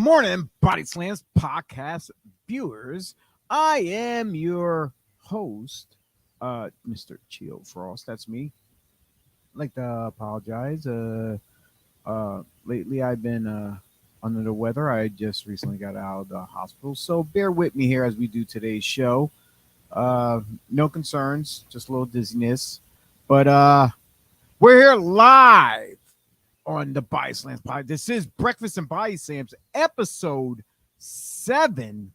morning, BodySlams podcast viewers. I am your host, Mr. Chio Frost. That's me. I'd like to apologize. Lately I've been under the weather. I just recently got out of the hospital, so bear with me here as we do today's show. No concerns, just a little dizziness, but we're here live on the BodySlams pod. This is Breakfast and BodySlams episode 7,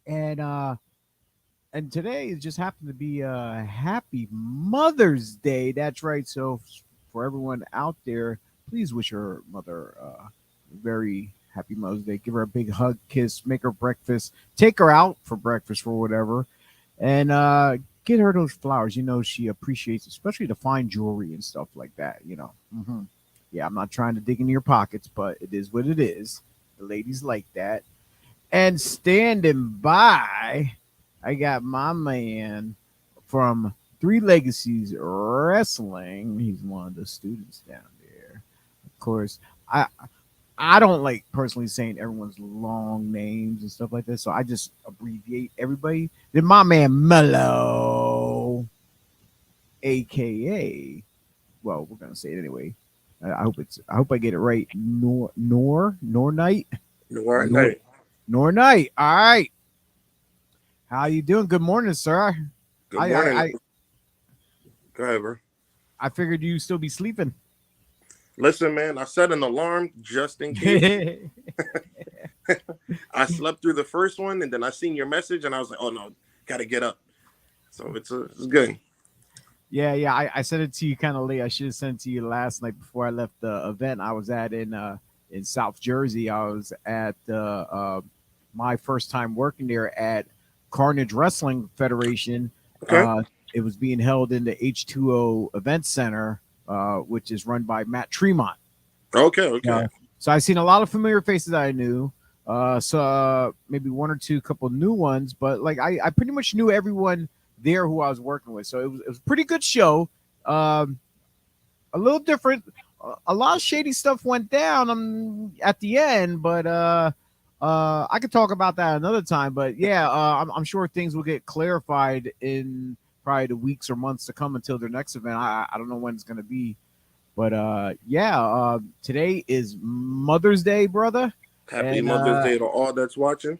and today it just happened to be Happy Mother's Day. That's right. So for everyone out there, please wish your mother very happy Mother's Day. Give her a big hug, kiss, make her breakfast, take her out for breakfast or whatever, and get her those flowers. You know she appreciates, especially the fine jewelry and stuff like that. Yeah, I'm not trying to dig into your pockets, but it is what it is. The ladies like that. And standing by, I got my man from Three Legacies Wrestling. He's one of the students down there. Of course, I don't like personally saying everyone's long names and stuff like that, so I just abbreviate everybody. Then my man Mello, aka, well, we're gonna say it anyway. I hope I get it right. Nor Knight. Nor Knight. All right. How you doing? Good morning, sir. Good morning. Go ahead, bro. I figured you still be sleeping. Listen, man, I set an alarm just in case. I slept through the first one, and then I seen your message, and I was like, "Oh no, gotta get up." So it's good. Yeah. I sent it to you kind of late. I should have sent it to you last night before I left the event I was at in South Jersey. I was at my first time working there at Carnage Wrestling Federation. Okay. It was being held in the H2O Event Center, which is run by Matt Tremont. Okay. So I've seen a lot of familiar faces I knew. So maybe one or two couple new ones, but like I pretty much knew everyone there who I was working with. So it was a pretty good show. A little different. A lot of shady stuff went down at the end, but I could talk about that another time. But yeah, I'm sure things will get clarified in probably the weeks or months to come until their next event. I don't know when it's going to be, but today is Mother's Day, brother. Happy Mother's Day to all that's watching.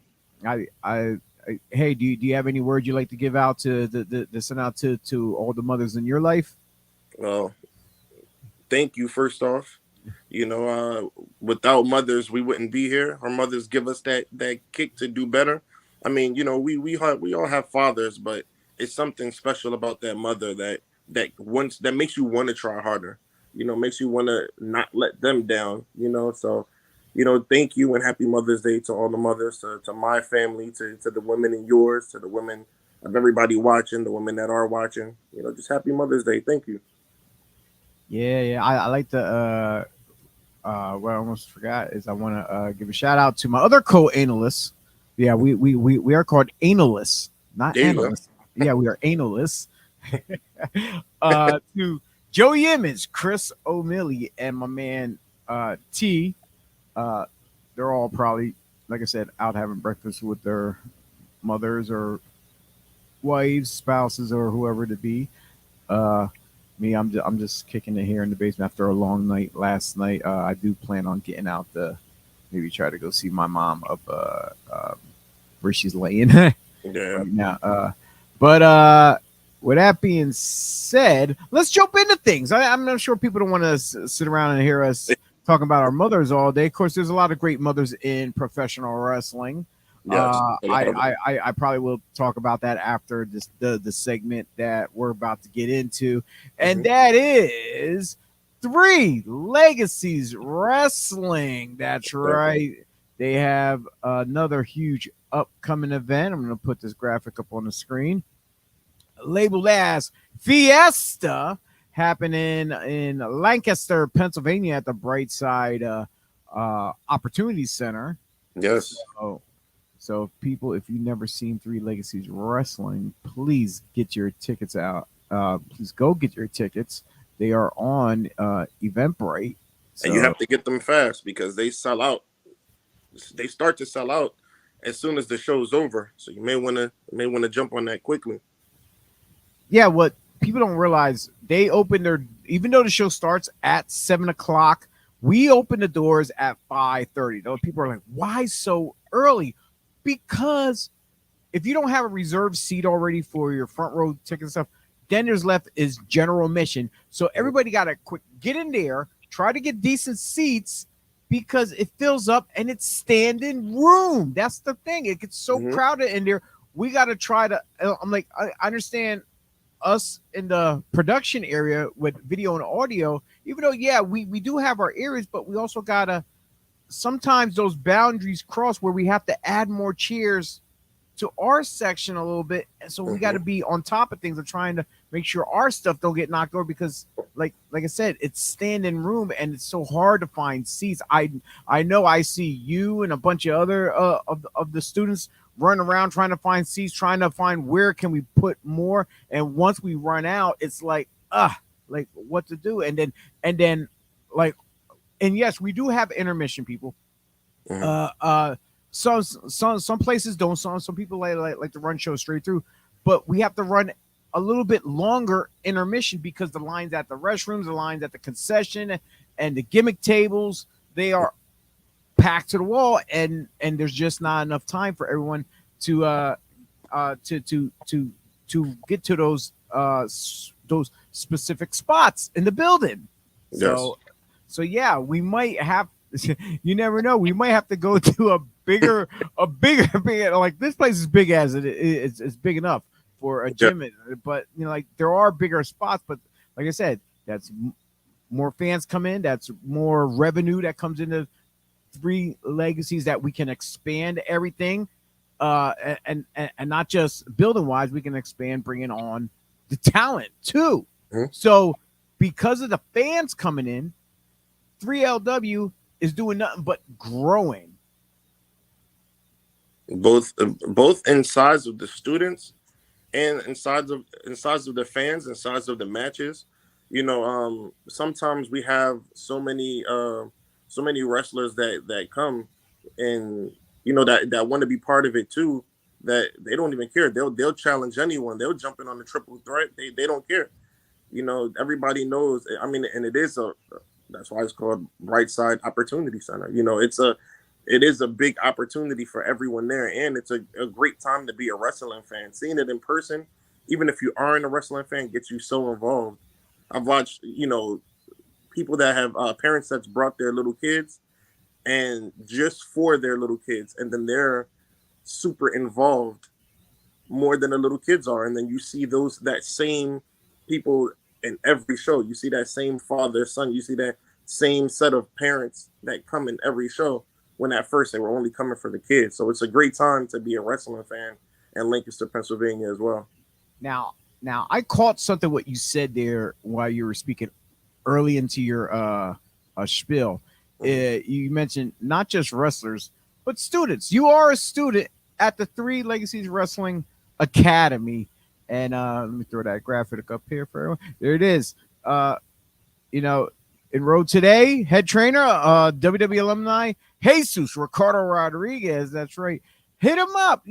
Hey, do you have any words you'd like to give out to the send out to all the mothers in your life? Well, thank you first off. Without mothers, we wouldn't be here. Our mothers give us that kick to do better. I mean, we all have fathers, but it's something special about that mother that makes you want to try harder. Makes you want to not let them down. So. Thank you and happy Mother's Day to all the mothers, to my family, to the women in yours, to the women of everybody watching, the women that are watching. Just happy Mother's Day. Thank you. Yeah. I like to what I almost forgot is I want to give a shout out to my other co-analysts. Yeah, we are called analysts, not analysts. Yeah, we are analysts. To Joey Image, Chris O'Malley, and my man T. They're all probably, like I said, out having breakfast with their mothers or wives, spouses, or whoever it be. Me, I'm just kicking it here in the basement after a long night last night. I do plan on getting out to maybe try to go see my mom up where she's laying right now. But with that being said, let's jump into things. I'm not sure people don't want to sit around and hear us talking about our mothers all day. Of course, there's a lot of great mothers in professional wrestling. Yes. I probably will talk about that after the segment that we're about to get into, and that is Three Legacies Wrestling. That's right. They have another huge upcoming event. I'm going to put this graphic up on the screen, labeled as Fiesta, happening in Lancaster, Pennsylvania at the Brightside Opportunity Center. Yes. So people, if you've never seen Three Legacies Wrestling, please get your tickets out. Please go get your tickets. They are on Eventbrite. And you have to get them fast because they sell out. they start to sell out as soon as the show's over. So you may want to jump on that quickly. Yeah, what people don't realize, they open their, even though the show starts at 7 o'clock, we open the doors at 5:30. Those people are like, why so early? Because if you don't have a reserved seat already for your front row ticket and stuff, then there's left is general admission. So everybody got to quick get in there, try to get decent seats because it fills up and it's standing room. That's the thing. It gets so Mm-hmm. crowded in there. We got to try to. I'm like, I understand us in the production area with video and audio. Even though, yeah, we do have our areas, but we also gotta sometimes those boundaries cross where we have to add more chairs to our section a little bit, and so we got Mm-hmm. to be on top of things and trying to make sure our stuff don't get knocked over because like I said, it's standing room and it's so hard to find seats. I know I see you and a bunch of other of the students running around trying to find seats, trying to find where can we put more, and once we run out it's like what to do. And then like, and yes, we do have intermission, people. Mm-hmm. Some places don't. Some people like to run shows straight through, but we have to run a little bit longer intermission because the lines at the restrooms, the lines at the concession, and the gimmick tables, they are packed to the wall, and there's just not enough time for everyone to to get to those specific spots in the building. Yes. So yeah, we might have. You never know. We might have to go to bigger. Like this place is big as it's big enough for a Yeah. gym, but like there are bigger spots. But like I said, that's more fans come in. That's more revenue that comes into three legacies that we can expand everything, and not just building wise. We can expand, bringing on the talent too. Mhm. So because of the fans coming in, 3LW is doing nothing but growing. Both in size of the students and in size of the fans and size of the matches. Sometimes we have so many wrestlers that come and that want to be part of it too, that they don't even care. They'll challenge anyone. They'll jump in on the triple threat. They don't care. Everybody knows. I mean, and it is a that's why it's called Bright Side Opportunity Center. It is a big opportunity for everyone there, and it's a great time to be a wrestling fan. Seeing it in person, even if you aren't a wrestling fan, gets you so involved. I've watched, people that have parents that's brought their little kids, and just for their little kids, and then they're super involved more than the little kids are, and then you see that same people in every show. You see that same father son. You see that same set of parents that come in every show, when at first they were only coming for the kids. So it's a great time to be a wrestling fan in Lancaster, Pennsylvania as well. Now, I caught something what you said there while you were speaking early into your spiel. Mhm. You mentioned not just wrestlers but students. You are a student at the Three Legacies Wrestling Academy, and let me throw that graphic up here for everyone. There it is. You know, enrolled today, head trainer, WWE alumni, Jesus Ricardo Rodriguez. That's right. Hit him up.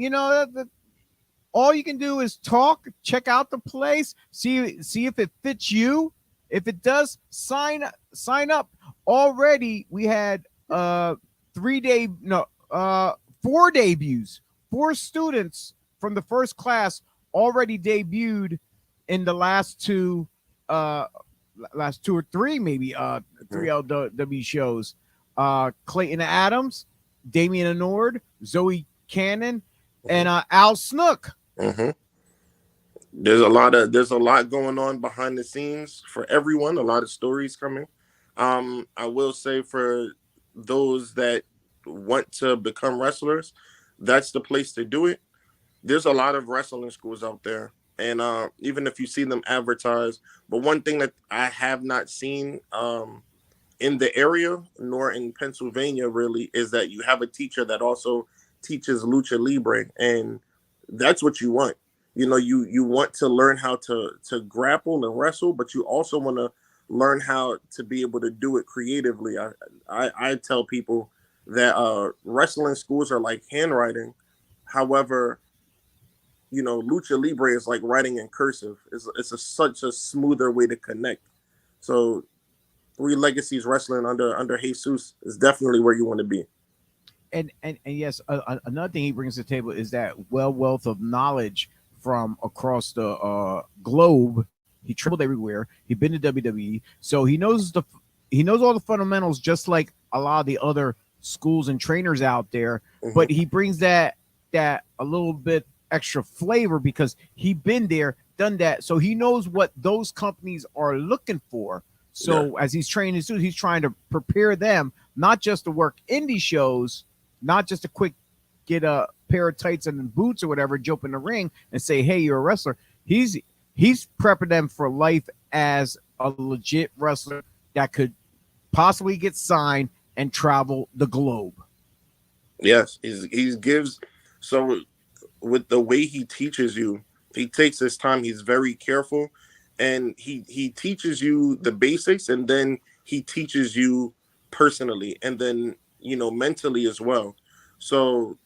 All you can do is talk, check out the place, see if it fits you. If it does, sign up. Already we had 3 day no 4 debuts. 4 students from the first class already debuted in the last two or three, maybe Mhm. 3LW shows. Clayton Adams, Damian Anord, Zoe Cannon, and Mhm. Al Snook. Mhm. There's a lot going on behind the scenes for everyone. A lot of stories coming. I will say, for those that want to become wrestlers, that's the place to do it. There's a lot of wrestling schools out there, and even if you see them advertised, but one thing that I have not seen in the area nor in Pennsylvania really is that you have a teacher that also teaches lucha libre, and that's what you want. You want to learn how to grapple and wrestle, but you also want to learn how to be able to do it creatively. I tell people, that wrestling schools are like handwriting. However, lucha libre is like writing in cursive. It's such a smoother way to connect. So Three Legacies wrestling under Jesus is definitely where you want to be. And yes, another thing he brings to the table is that wealth of knowledge from across the globe. He traveled everywhere. He's been to WWE, so he knows all the fundamentals, just like a lot of the other schools and trainers out there. Hmm. But he brings that a little bit extra flavor because he been there, done that, so he knows what those companies are looking for. Yeah. So as he's training students, he's trying to prepare them not just to work indie shows, not just a quick get a pair of tights and boots or whatever, jump in the ring and say, "Hey, you're a wrestler." He's prepping them for life as a legit wrestler that could possibly get signed and travel the globe. Yes. He gives so with the way he teaches you, he takes his time. He's very careful, and he teaches you the basics, and then he teaches you personally, and then mentally as well. So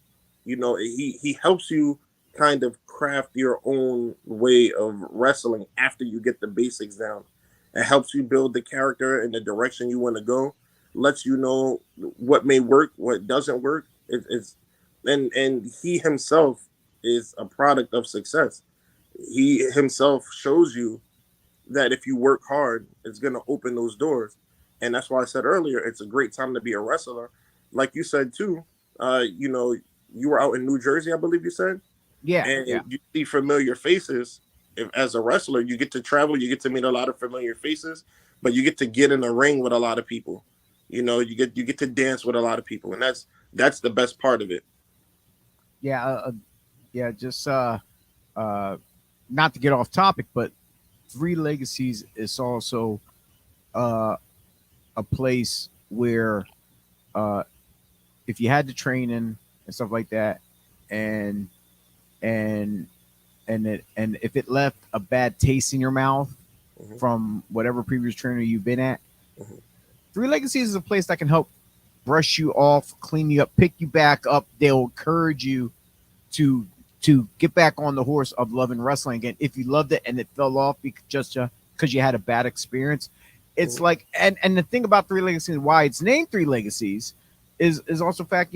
he helps you kind of craft your own way of wrestling after you get the basics down. It helps you build the character and the direction you want to go. Lets you know what may work, what doesn't work. It's and he himself is a product of success. He himself shows you that if you work hard, it's going to open those doors. And that's why I said earlier, it's a great time to be a wrestler. Like you said too, you were out in New Jersey, I believe you said, Yeah, and yeah, you see familiar faces. If, as a wrestler, you get to travel, you get to meet a lot of familiar faces, but you get to get in a ring with a lot of people. You get to dance with a lot of people, and that's the best part of it. yeah, yeah. Just uh, not to get off topic, but Three Legacies is also uh, a place where uh, if you had the training and stuff like that, and and and if it left a bad taste in your mouth Hmm. from whatever previous trainer you've been at, Hmm. Three Legacies is a place that can help brush you off, clean you up, pick you back up. They'll encourage you to get back on the horse of loving wrestling again. If you loved it and it fell off because you had a bad experience, it's Hmm. like and the thing about Three Legacies, why it's named Three Legacies, is also fact.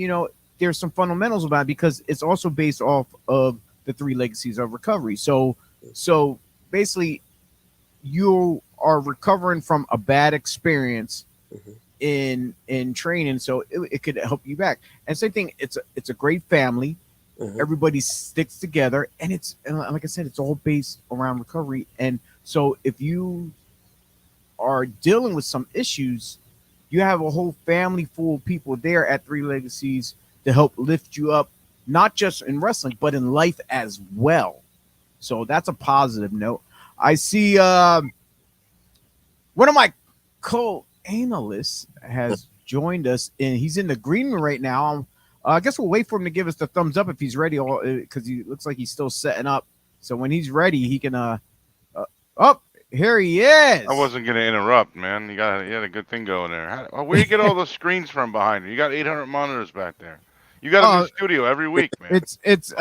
There's some fundamentals about it because it's also based off of the three legacies of recovery. So basically, you are recovering from a bad experience Hmm. in training, so it could help you back. And same thing, it's a great family. Hmm. Everybody sticks together, and like I said, it's all based around recovery. And so if you are dealing with some issues, you have a whole family full of people there at Three Legacies to help lift you up, not just in wrestling but in life as well. So that's a positive note. I see one of my co-analysts has joined us, and he's in the green room right now. I guess we'll wait for him to give us the thumbs up if he's ready, because he looks like he's still setting up. So when he's ready, he can. Oh, here he I is. wasn't gonna interrupt, man. You had a good thing going there. Where you get all those screens from behind you? You got 800 monitors back there. You got a new Oh, studio every week, man. it's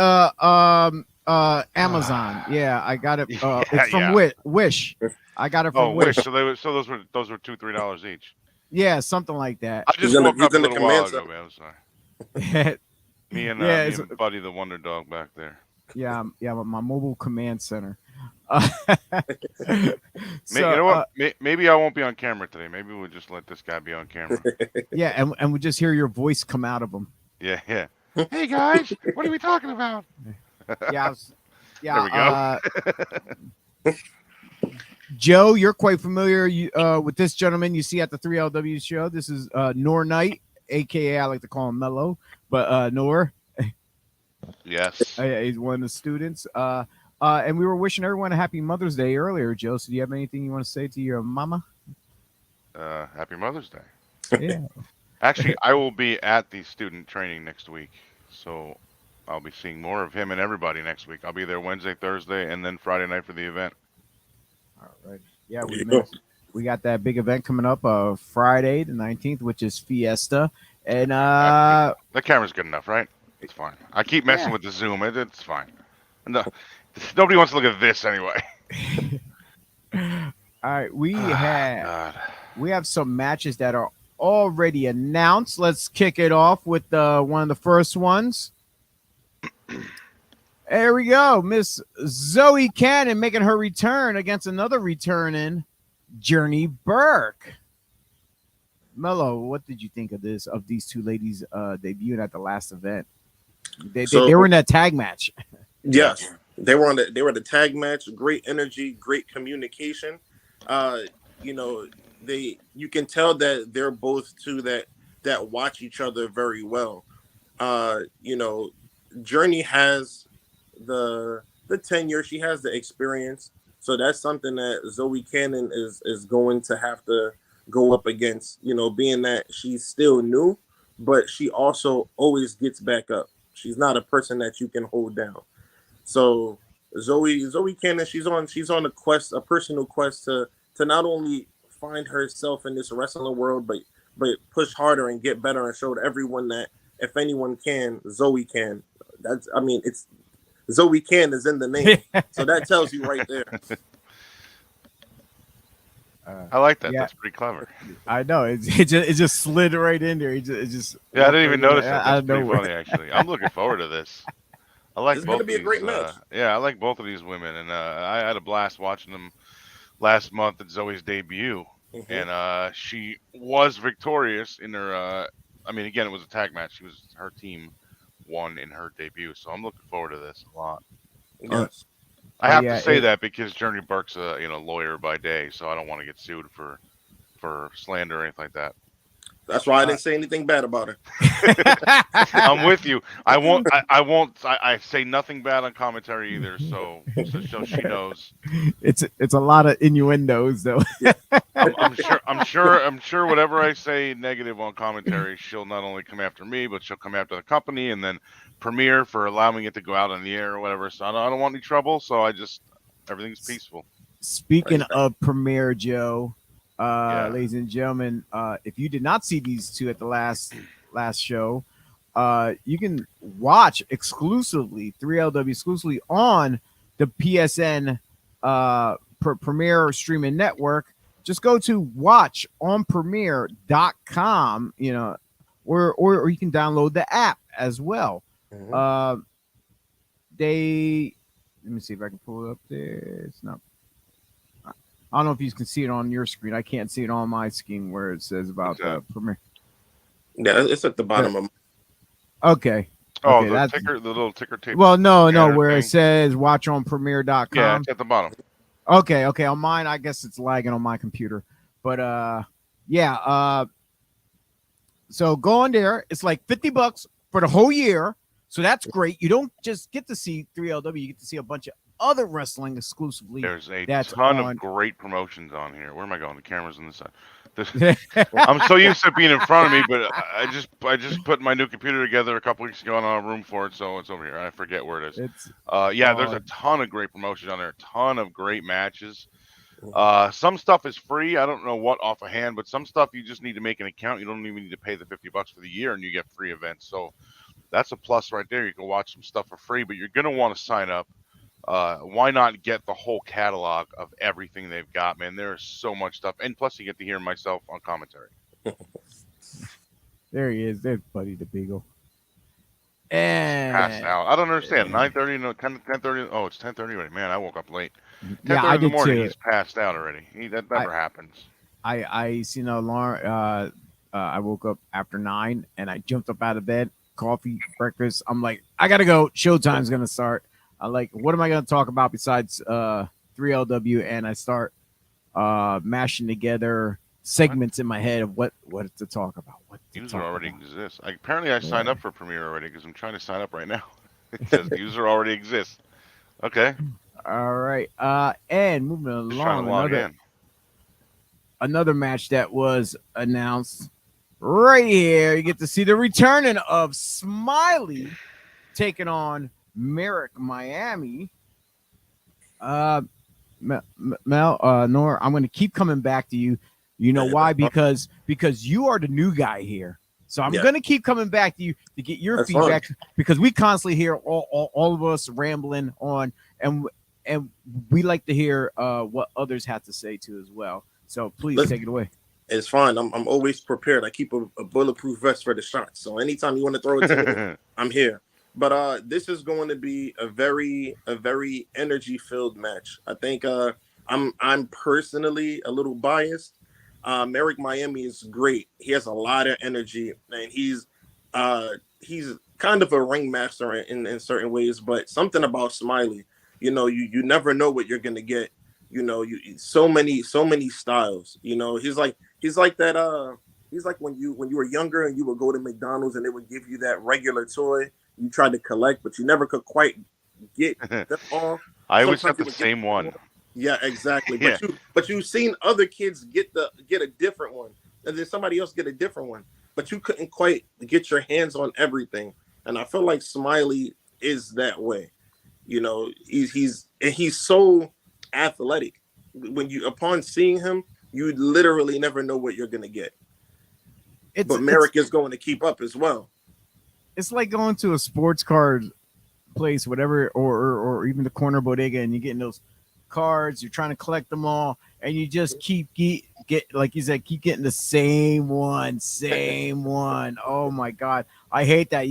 Amazon. Yeah, I got it. Yeah, It's from yeah. Wish. I got it Oh, from Wish. Wish. So those were $2, $3 each. Yeah, something like that. I He's just in the woke he's up a in the little while command ago, center. man. I'm sorry. Yeah, Me it's, and Buddy the Wonder Dog back there. yeah, my mobile command center. You So know what? Maybe I won't be on camera today. Maybe we'll just let this guy be on camera. yeah, and we just hear your voice come out of them. Yeah, yeah. Hey guys, what are we talking about? Yeah, There yeah. we go. Joe, you're quite familiar with this gentleman you see at the 3LW show. This is Nor Knight, aka I like to call him Mello, but Nor, Yes. he's one of the students. And we were wishing everyone a happy Mother's Day earlier, Joe. So do you have anything you want to say to your mama? Happy Mother's Day. Yeah. Actually, I will be at the student training next week, so I'll be seeing more of him and everybody next week. I'll be there Wednesday, Thursday, and then Friday night for the event. All right. Yeah, There you go. we got that big event coming up Friday the 19th, which is Fiesta. And That's good enough. The camera's good enough, right? It's fine. I keep messing yeah. with the zoom. It's fine. No, nobody wants to look at this anyway. All right, Ah, God. we have some matches that are already announced. Let's kick it off with one of the first ones. There we go. Miss Zoe Cannon making her return against another returning Journey Burke. Mello, what did you think of these two ladies debuting at the last event? So They were in that tag match. Yeah. yes, they were the tag match. Great energy, great communication. Uh, you know, you can tell that they're both two that watch each other very well. You know, Journey has the tenure, she has the experience. So that's something that Zoe Cannon is going to have to go up against, being that she's still new, but she also always gets back up. She's not a person that you can hold down. So Zoe Cannon, she's on a quest, a personal quest to not only find herself in this wrestling world, but push harder and get better and show to everyone that if anyone can, Zoe can. It's Zoe Can is in the name, so that tells you right there. I like that. Yeah, That's pretty clever. I know. It just slid right in there. It just Yeah, I walked didn't right even in notice that. out That's of pretty nowhere. funny, actually. I'm looking forward to this. I like This is going to both be a these. great match. Yeah, I like both of these women, and I had a blast watching them last month at Zoe's debut, Hmm. and she was victorious in her. I mean, again, it was a tag match. Her team won in her debut, so I'm looking forward to this a lot. Oh, Yes, I oh have to yeah. say that because Journey Burke's a lawyer by day, so I don't want to get sued for slander or anything like that. that's why I Uh, didn't say anything bad about her. I'm with you. I won't. I won't. I say nothing bad on commentary either. So she knows. it's a lot of innuendos though. Yeah, I'm sure. Whatever I say negative on commentary, she'll not only come after me, but she'll come after the company and then Premiere for allowing it to go out on the air or whatever. So I don't want any trouble. So everything's peaceful. Speaking right. of Premiere, Joe, Yeah. ladies and gentlemen, if you did not see these two at the last show, you can watch exclusively 3LW exclusively on the PSN Premiere streaming network. Just go to watchonpremiere.com, or you can download the app as well. Hmm. Uh, they Let me see if I can pull it up there. It's not. I don't know if you can see it on your screen. I can't see it on my screen where it says What's about that? the Premiere. Yeah, it's at the bottom of. Okay. Oh, Okay, that's the little ticker tape well, no, scanner where it thing. says Yeah, watchonpremiere.com. it's at the bottom. Okay, on mine, I guess it's lagging on my computer. But yeah, so go on there. It's like $50 for the whole year. So that's great. You don't just get to see 3LW, you get to see a bunch of other wrestling exclusively There's a that's ton of on. great promotions on here. Where am I going? The camera's on this side. I'm so used to it being in front of me, but I just put my new computer together a couple weeks ago and I don't have room for it, so it's over here. I forget where it is. It's Yeah, there's a on. ton of great promotions on there. A ton of great matches. Mhm. Some stuff is free. I don't know what off a hand, but some stuff you just need to make an account. You don't even need to pay the $50 for the year, and you get free events. So that's a plus right there. You can watch some stuff for free, but you're gonna want to sign up. Why not get the whole catalog of everything they've got, man? There's so much stuff, and plus you get to hear myself on commentary. There he is. There's Buddy the Beagle. Passed And out. I don't understand. 9:30, no, 10:30. Oh, it's 10:30 already. Man, I woke up late. yeah, 10:30 I in the did morning. too. He's passed out already. That I never happens. I seen an alarm. I woke up after 9 and I jumped up out of bed, coffee, breakfast. I'm like, I gotta go. Showtime's gonna start. I like, what am I gonna talk about besides 3LW? And I start mashing together What? segments in my head of what to talk about. What to User talk already about. exists. Apparently, I signed Yeah. up for Premiere already because I'm trying to sign up right now. It says user already exists. Okay, All right. And moving just trying to along, log in. another match that was announced right here. You get to see the returning of Smiley taking on Merrick Miami. Uh, Mel, Nor, I'm going to keep coming back to you. You know why? Because you are the new guy here. So I'm Yeah, gonna keep coming back to you to get your that's fine. feedback because we constantly hear all of us rambling on, and and we like to hear what others have to say too as well. So please Let's take it away. It's fine. I'm always prepared. I keep a bulletproof vest for the shots. So anytime you want to throw it to me, I'm here. But this is going to be a very energy filled match. I think I'm personally a little biased. Merrick Miami is great. He has a lot of energy, and uh he's kind of a ringmaster in certain ways. But something about Smiley, you never know what you're gonna get. So many styles. He's like that. He's like when you were younger and you would go to McDonald's and they would give you that regular toy you tried to collect, but you never could quite get them all. I always Sometimes got you the would get same the same one. one. Yeah, exactly. Yeah. But you've seen other kids get a different one, and then somebody else get a different one. But you couldn't quite get your hands on everything, and I feel like Smiley is that way. He's so athletic. When you upon seeing him, you literally never know what you're gonna get. It's But it's Merrick is going to keep up as well. it's like going to a sports card place, whatever, or even the corner bodega, and you're getting those cards. You're trying to collect them all, and you just keep get like you said, keep getting the same one. Oh my god, I hate that.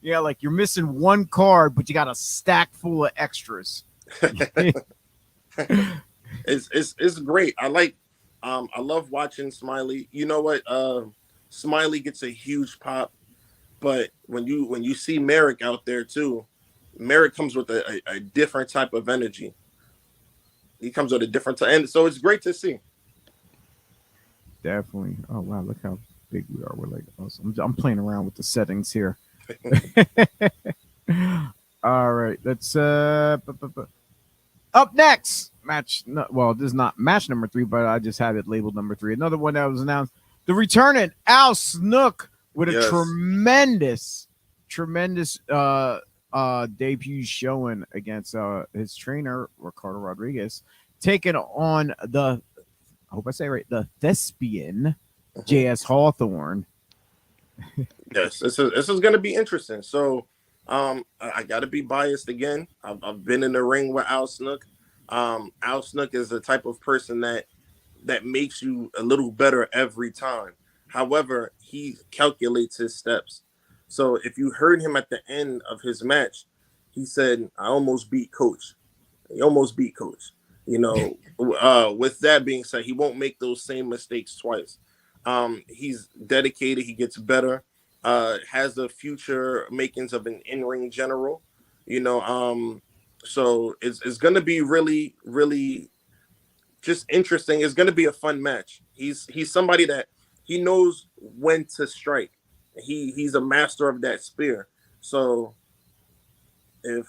Like you're missing one card, but you got a stack full of extras. It's great. I love watching Smiley. You know what? Smiley gets a huge pop, but when you see Merrick out there too, Merrick comes with a different type of energy. He comes with a different type, and so it's great to see. Definitely. Oh wow, look how big we are. We're like awesome. I'm playing around with the settings here. All right, let's up next match. No, well, this is not match number 3, but I just have it labeled number 3. Another one that was announced: the returning Al Snook with a Yes. tremendous debut showing against his trainer Ricardo Rodriguez, taking on the, I hope I say it right, the thespian Mhm. J.S. Hawthorne. Yes, this is going to be interesting. So, I got to be biased again. I've been in the ring with Al Snook. Al Snook is the type of person that makes you a little better every time. However, he calculates his steps. So if you heard him at the end of his match, he said, "I almost beat Coach." He almost beat Coach. With that being said, he won't make those same mistakes twice. He's dedicated. He gets better. Has the future makings of an in-ring general. You know, so it's gonna be really, really just interesting. It's gonna be a fun match. He's somebody that he knows when to strike. He's a master of that spear. So if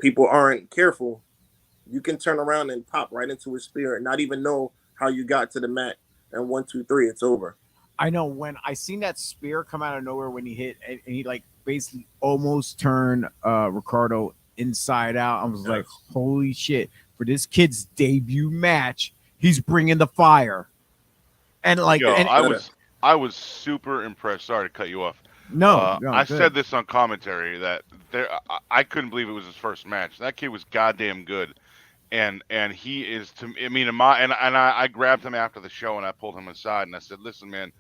people aren't careful, you can turn around and pop right into his spear and not even know how you got to the mat. And 1, 2, 3, it's over. I know when I seen that spear come out of nowhere when he hit and he like basically almost turned Ricardo inside out. I was like, Yes. holy shit! For this kid's debut match, he's bringing the fire. And like, Yo, and I Better. was I was super impressed. Sorry to cut you off. no, no, I good. said this on commentary that I couldn't believe it was his first match. That kid was goddamn good, and he is to me. I mean, I grabbed him after the show and I pulled him aside and I said, "Listen, man."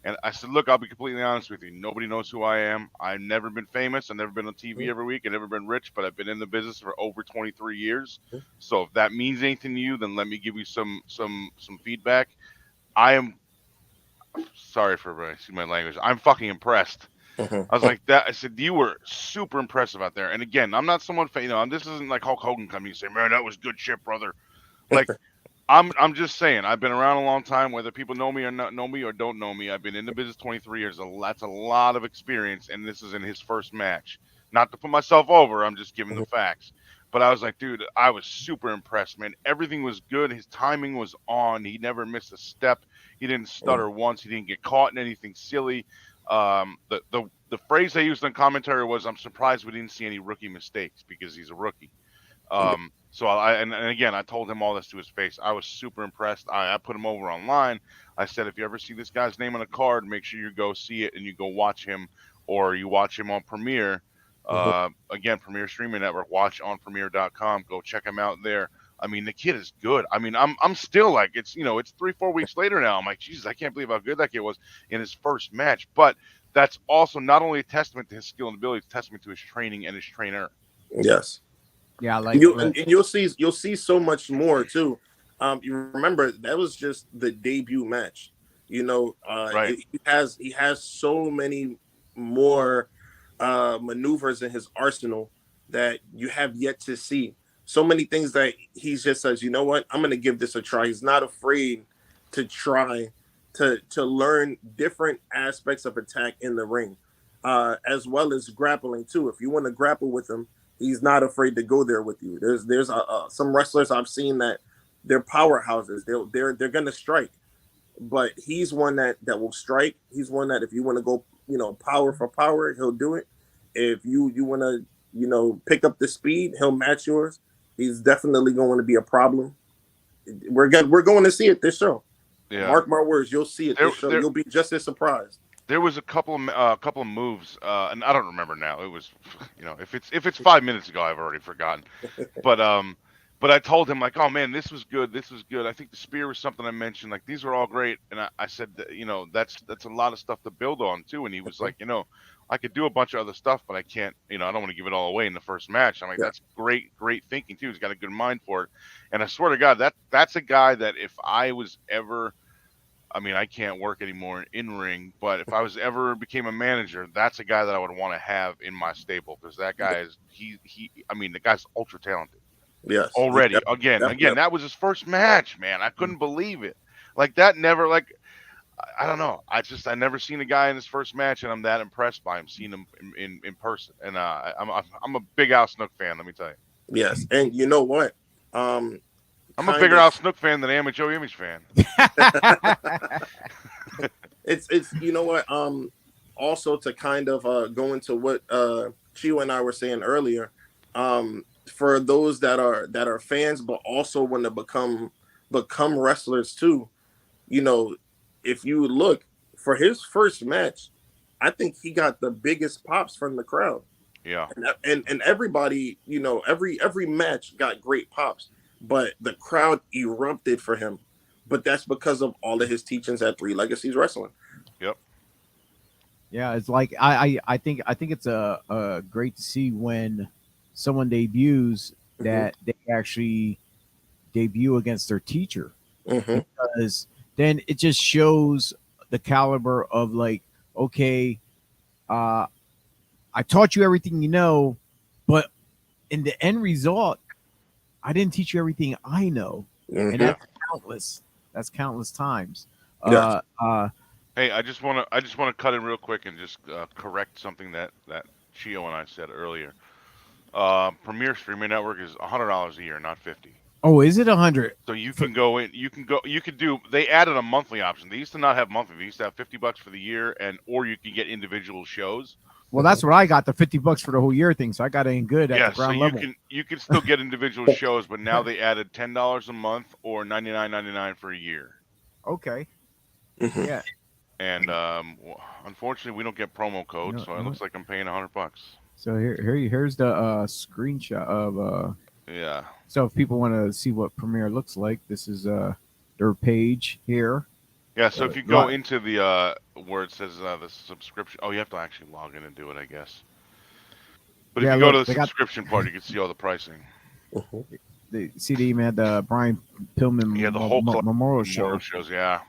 And I said, "Look, I'll be completely honest with you. Nobody knows who I am. I've never been famous. I've never been on TV every week. I've never been rich, but I've been in the business for over 23 years. So if that means anything to you, then let me give you some feedback. I am sorry for excuse my language. I'm fucking impressed. I was like that. I said you were super impressive out there. And again, I'm not someone, this isn't like Hulk Hogan coming and say, "Man, that was good shit, brother." Like I'm just saying, I've been around a long time. Whether people know me or not know me or don't know me, I've been in the business 23 years. That's a lot of experience, and this is in his first match. Not to put myself over, I'm just giving the facts. But I was like, dude, I was super impressed, man. Everything was good. His timing was on. He never missed a step. He didn't stutter once. He didn't get caught in anything silly. The phrase they used on commentary was, "I'm surprised we didn't see any rookie mistakes because he's a rookie." So and again, I told him all this to his face. I was super impressed. I put him over online. I said, if you ever see this guy's name on a card, make sure you go see it and you go watch him, or you watch him on Premiere. Mhm. Again, Premiere Streaming Network. Watch on Premiere.com. Go check him out there. I mean, the kid is good. I mean, I'm still like, it's, it's 3-4 weeks later now. I'm like, Jesus, I can't believe how good that kid was in his first match. But that's also not only a testament to his skill and ability, it's a testament to his training and his trainer. Yes. Yeah, And like you'll see so much more too. You remember that was just the debut match. Right. He has so many more maneuvers in his arsenal that you have yet to see. So many things that he just says, you know what, I'm going to give this a try. He's not afraid to try to learn different aspects of attack in the ring, as well as grappling too. If you want to grapple with him, he's not afraid to go there with you. There's some wrestlers I've seen that they're powerhouses. They're gonna strike, but he's one that will strike. He's one that if you want to go, power for power, he'll do it. If you want to, pick up the speed, he'll match yours. He's definitely going to be a problem. We're going to see it this show. Yeah. Mark my words, you'll see it this show. There, You'll be just as surprised. there was a couple of moves, and I don't remember now. It was, if it's 5 minutes ago, I've already forgotten. But but I told him, like, oh man, this was good. This was good. I think the spear was something I mentioned. Like, these are all great. And I said that, that's a lot of stuff to build on too. And he was like, I could do a bunch of other stuff, but I can't. I don't want to give it all away in the first match. I'm like, Yeah. that's great thinking too. He's got a good mind for it. And I swear to God, that's a guy that if I was ever, I mean, I can't work anymore in ring, but if I was ever became a manager, that's a guy that I would want to have in my stable, because that guy is I mean, the guy's ultra talented Yes. already. Definitely. Again, that was his first match, man. I couldn't believe it. Like, that never, like, I don't know. I never seen a guy in his first match, and I'm that impressed by him, seeing him in person. And I'm a big Al Snook fan. Let me tell you, Yes, and you know what? I'm a Kind bigger of Al Snook fan than I am a Joe Image fan. it's you know what also to kind of go into what Chio and I were saying earlier, for those that are fans but also want to become wrestlers too, you know if you look for his first match, I think he got the biggest pops from the crowd. Yeah. And everybody, every match got great pops, but the crowd erupted for him. But that's because of all of his teachings at Three Legacies Wrestling. Yep. yeah, it's like I think it's a great to see when someone debuts that they actually debut against their teacher, Mm-hmm. because then it just shows the caliber of, like, okay, uh I taught you everything you know, but in the end result, I didn't teach you everything I know, and Mm-hmm. that's countless. That's countless times. Yes. Hey, I just want to cut in real quick and just correct something that Chio and I said earlier. Premier Streaming Network is $100 a year, not 50. Oh, is it 100? So you can go in, you could do. They added a monthly option. They used to not have monthly. They used to have $50 for the year, or you can get individual shows. Well, that's what I got, the $50 for the whole year thing. So I got it in good at Yeah, the so ground you level. can still get individual shows, but now they added $10 a month or $99.99 for a year. Okay. Mm-hmm. Yeah. And unfortunately, we don't get promo codes, so it looks like I'm paying $100. So here's the screenshot of Yeah. so if people want to see what Premiere looks like, this is their page here. Yeah, so if you go into the where it says the subscription, you have to actually log in and do it, I guess. But if Yeah, you go look, to the they got- subscription part, you can see all the pricing. Mm-hmm. The CD man, the Brian Pillman Yeah, the whole Memorial Show. Memorial shows, yeah,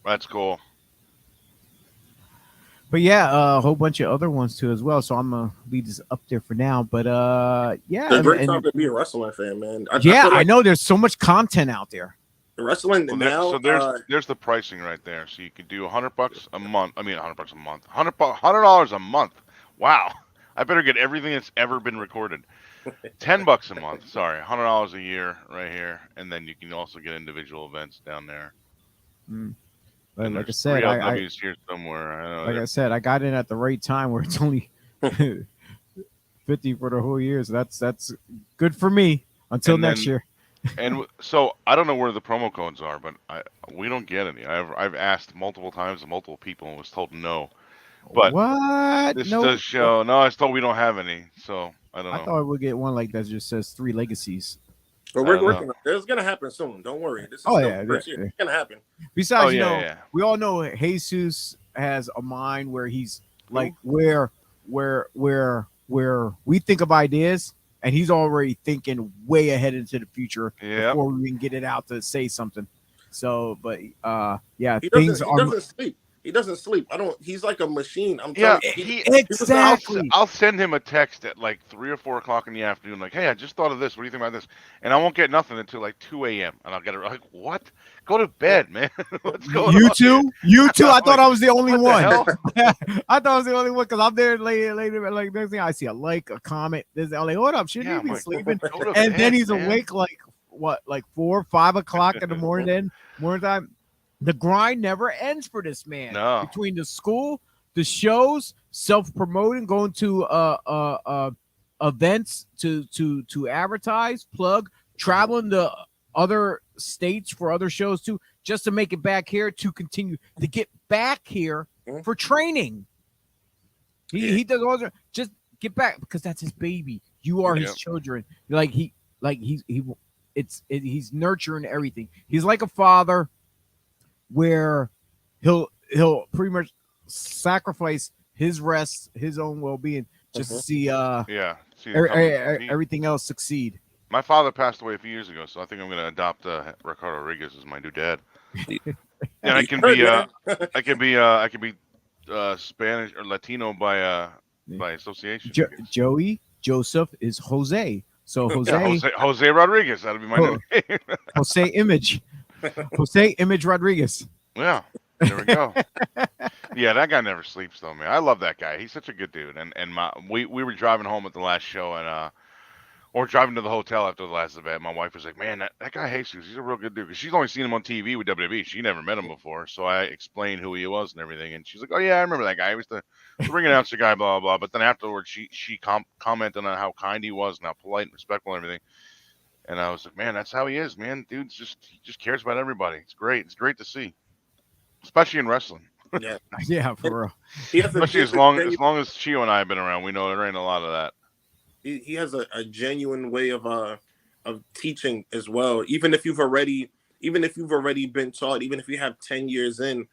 that's cool. But yeah, a whole bunch of other ones too as well. So I'm gonna leave this up there for now. But yeah, It's a great time to be a wrestling fan, man. I yeah, feel I like know there's so much content out there. wrestling Well, now. there's the pricing right there. So you can do $100 a month. I mean, $100 a month. $100 a month. Wow, I better get everything that's ever been recorded. $10 a month. Sorry, $100 a year right here, and then you can also get individual events down there. Mm. But And like I there's said, three I LWs here somewhere. I don't know. like I said, I got in at the right time where it's only 50 for the whole year. So that's good for me. Until and next then year. so I don't know where the promo codes are, but we don't get any. I've asked multiple times to multiple people and was told no. But What? this No. does show. No, I was told we don't have any. So I don't I know. thought we'd get one like that just says 3 legacies. But I we're don't know. working on it. It's gonna happen soon. Don't worry. This is Oh still the yeah, first year. yeah. It's gonna happen. Oh Besides, yeah, yeah. we all know Jesus has a mind where he's like Who? where we think of ideas and he's already thinking way ahead into the future Yep. before we even get it out to say something. So, but yeah, He things doesn't. He are doesn't sleep. He doesn't sleep. I don't. He's like a machine. I'm Yeah, telling you. he. He was the. exactly. I'll send him a text at like 3 or 4 o'clock in the afternoon, like, "Hey, I just thought of this. What do you think about this?" And I won't get nothing until like 2 a.m. And I'll get it like, "What? Go to Yeah. bed, man. What's going You on here?" too, you too. I'm I thought like, I was the only "What the one. hell?" I thought I was the only one because I'm there later. Like next thing I see a like, a comment. This, I'm like, hold up, shouldn't Yeah, you I'm be like, sleeping? "Go to And then bed, he's man." awake like what, like 4, 5 o'clock in the morning. Then morning time. The grind never ends for this man. No. Between the school, the shows, self promoting, going to events to advertise, plug, traveling to other states for other shows too, just to make it back here to continue to get back here Mhm. for training. Yeah. He does all that. Just get back because that's his baby. You are his Yep. children. He's nurturing everything. He's like a father where he'll pretty much sacrifice his rest, his own well being, just to Mhm. see Yeah. See the company succeed. everything else succeed. My father passed away a few years ago, so I think I'm going to adopt Ricardo Rodriguez as my new dad. And I You can heard, be man. I can be Spanish or Latino by association. I guess. Joey Joseph is Jose, so Yeah, Jose Rodriguez. That'll be my new name. Jose Image, Jose Image Rodriguez. Yeah, there we go. Yeah, that guy never sleeps though, man. I love that guy. He's such a good dude. And we were driving home at the last show and or driving to the hotel after the last event. My wife was like, "Man, that guy Jesus, he's a real good dude." Because she's only seen him on TV with WWE. She never met him before. So I explained who he was and everything, and she's like, "Oh yeah, I remember that guy. He was the ring announcer guy, blah blah blah." But then afterwards, she commented on how kind he was and how polite and respectful and everything. And I was like, "Man, that's how he is, man. He just cares about everybody. It's great. It's great to see, especially in wrestling." Yeah. Yeah, And for real. Especially as a long genuine, as Chio and I have been around, we know there ain't a lot of that. he has a genuine way of teaching as well. Even if you've already been taught, even if you have 10 years in,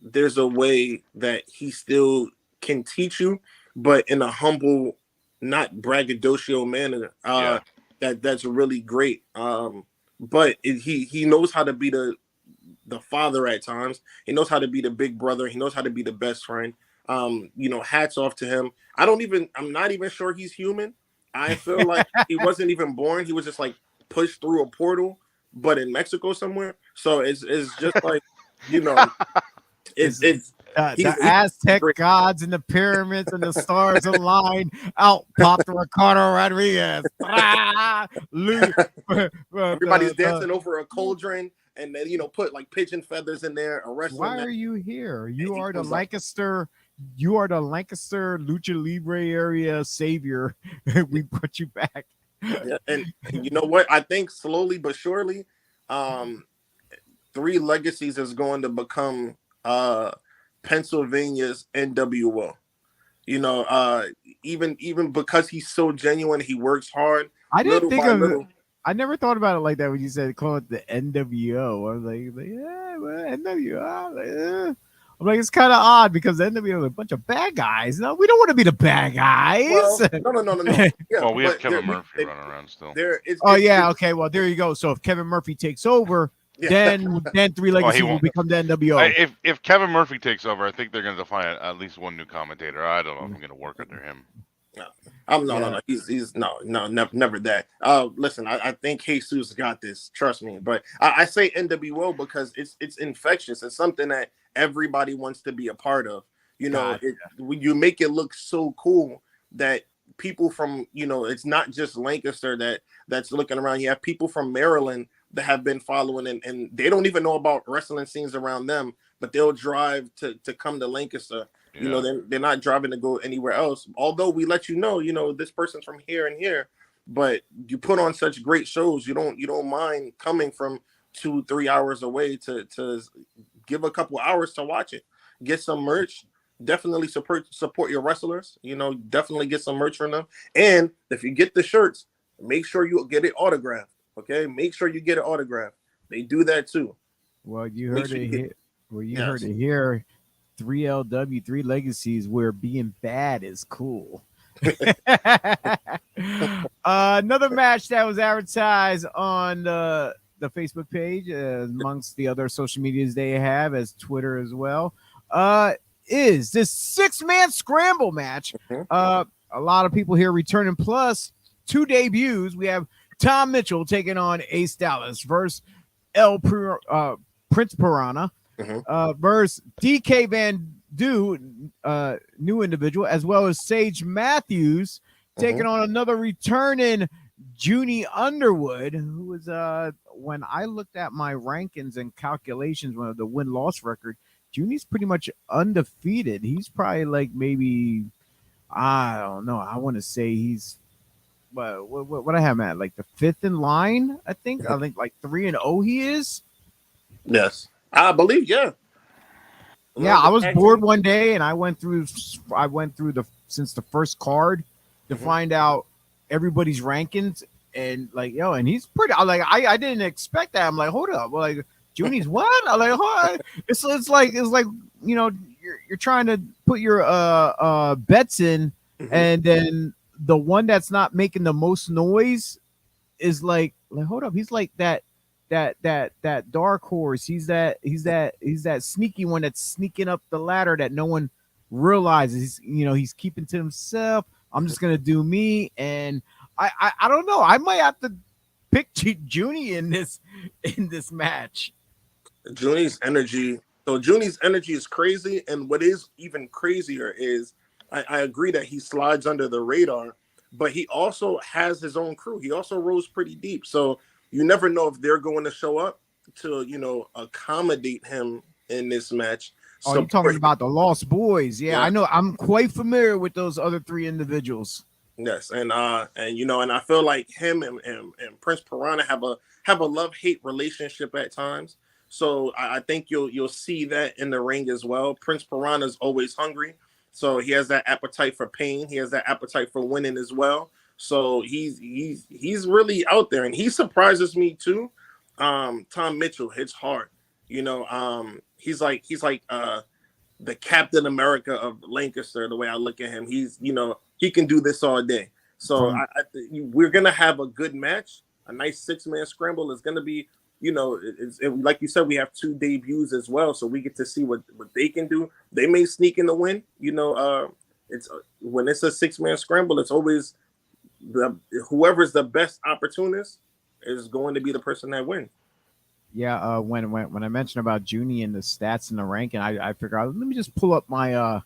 there's a way that he still can teach you, but in a humble, not braggadocio manner. Yeah, That's really great. But he knows how to be the father at times. He knows how to be the big brother. He knows how to be the best friend. Hats off to him. I'm not even sure he's human. I feel like he wasn't even born. He was just like pushed through a portal, but in Mexico somewhere. So it's just like, you know, it's The he's Aztec great. gods and the pyramids and the stars align. Out popped Ricardo Rodriguez. Everybody's dancing over a cauldron and then put like pigeon feathers in there, a wrestling Why match. are you here? And You he are the comes up. Lancaster. You are the Lancaster Lucha Libre area savior. We put you back. Yeah, and you know what? I think slowly but surely, um, Three Legacies is going to become Pennsylvania's NWO. You know, even because he's so genuine, he works hard, I didn't little think by of it. little. I never thought about it like that when you said call it the NWO. I was like yeah, well, NWO. I'm like, it's kind of odd because the NWO is a bunch of bad guys. No, we don't want to be the bad guys. Well, no. Yeah, well, we have but Kevin Murphy running around still. there is. Oh yeah, okay. Well, there you go. So if Kevin Murphy takes over, Yeah. then Three Well, he Legacies will won't. become the NWO. If Kevin Murphy takes over, I think they're going to define at least one new commentator. I don't know if I'm going to work under him. No, I'm no, Yeah. no, no. He's no, never that. Listen, I think Jesus got this. Trust me. But I say NWO because it's infectious. It's something that everybody wants to be a part of. Gotcha. When you make it look so cool that people from it's not just Lancaster that's looking around. You have people from Maryland that have been following, and they don't even know about wrestling scenes around them, but they'll drive to come to Lancaster. Yeah. They're not driving to go anywhere else. Although we let this person's from here and here, but you put on such great shows. You don't mind coming from 2-3 hours away to give a couple hours to watch it. Get some merch. Definitely support your wrestlers. Definitely get some merch from them. And if you get the shirts, make sure you get it autographed. Okay, make sure you get it autographed. They do that too. Well, you Make heard sure it you get here. Well, you heard yes. it here. 3LW, three legacies, where being bad is cool. Another match that was advertised on the Facebook page, amongst the other social medias they have, as Twitter as well, is this 6-man scramble match. Mhm. A lot of people here returning, plus two debuts. We have Tom Mitchell taking on Ace Dallas versus Prince Piranha, Mhm. versus DK Van Do, new individual, as well as Sage Matthews taking Mhm. on another returning Junie Underwood, who was, when I looked at my rankings and calculations of the win-loss record, Junie's pretty much undefeated. He's probably like, maybe, I don't know, I want to say he's what I have him at, like the fifth in line. I think like 3-0 he is. Yes, I believe. Yeah, Yeah, along I with was tag bored team. one day and I went through the since the first card to Mhm. find out everybody's rankings, and like, yo, and he's pretty, I didn't expect that. I'm like, hold up, like, Junie's what? I'm like, hold on. It's like, you're trying to put your bets in, Mhm. and then the one that's not making the most noise is like, hold up, he's like that dark horse. He's that sneaky one that's sneaking up the ladder that no one realizes. He's keeping to himself. I'm just gonna do me, and I don't know. I might have to pick Junie in this match. Junie's energy. So Junie's energy is crazy, and what is even crazier is I agree that he slides under the radar, but he also has his own crew. He also rolls pretty deep, so you never know if they're going to show up to accommodate him in this match. Oh, you talking Support him. about the Lost Boys? Yeah, I Yeah. know. I'm quite familiar with those other three individuals. Yes, and I feel like him and Prince Piranha have a love-hate relationship at times. So I think you'll see that in the ring as well. Prince Piranha is always hungry, so he has that appetite for pain. He has that appetite for winning as well. So he's really out there, and he surprises me too. Tom Mitchell hits hard. He's like the Captain America of Lancaster. The way I look at him, he can do this all day. So From we're gonna have a good match. A nice 6-man scramble is gonna be. Like you said, we have two debuts as well, so we get to see what they can do. They may sneak in the win. It's when it's a 6-man scramble, it's always the whoever's the best opportunist is going to be the person that wins. Yeah, when I mentioned about Junie and the stats and the ranking, I figured out, let me just pull up my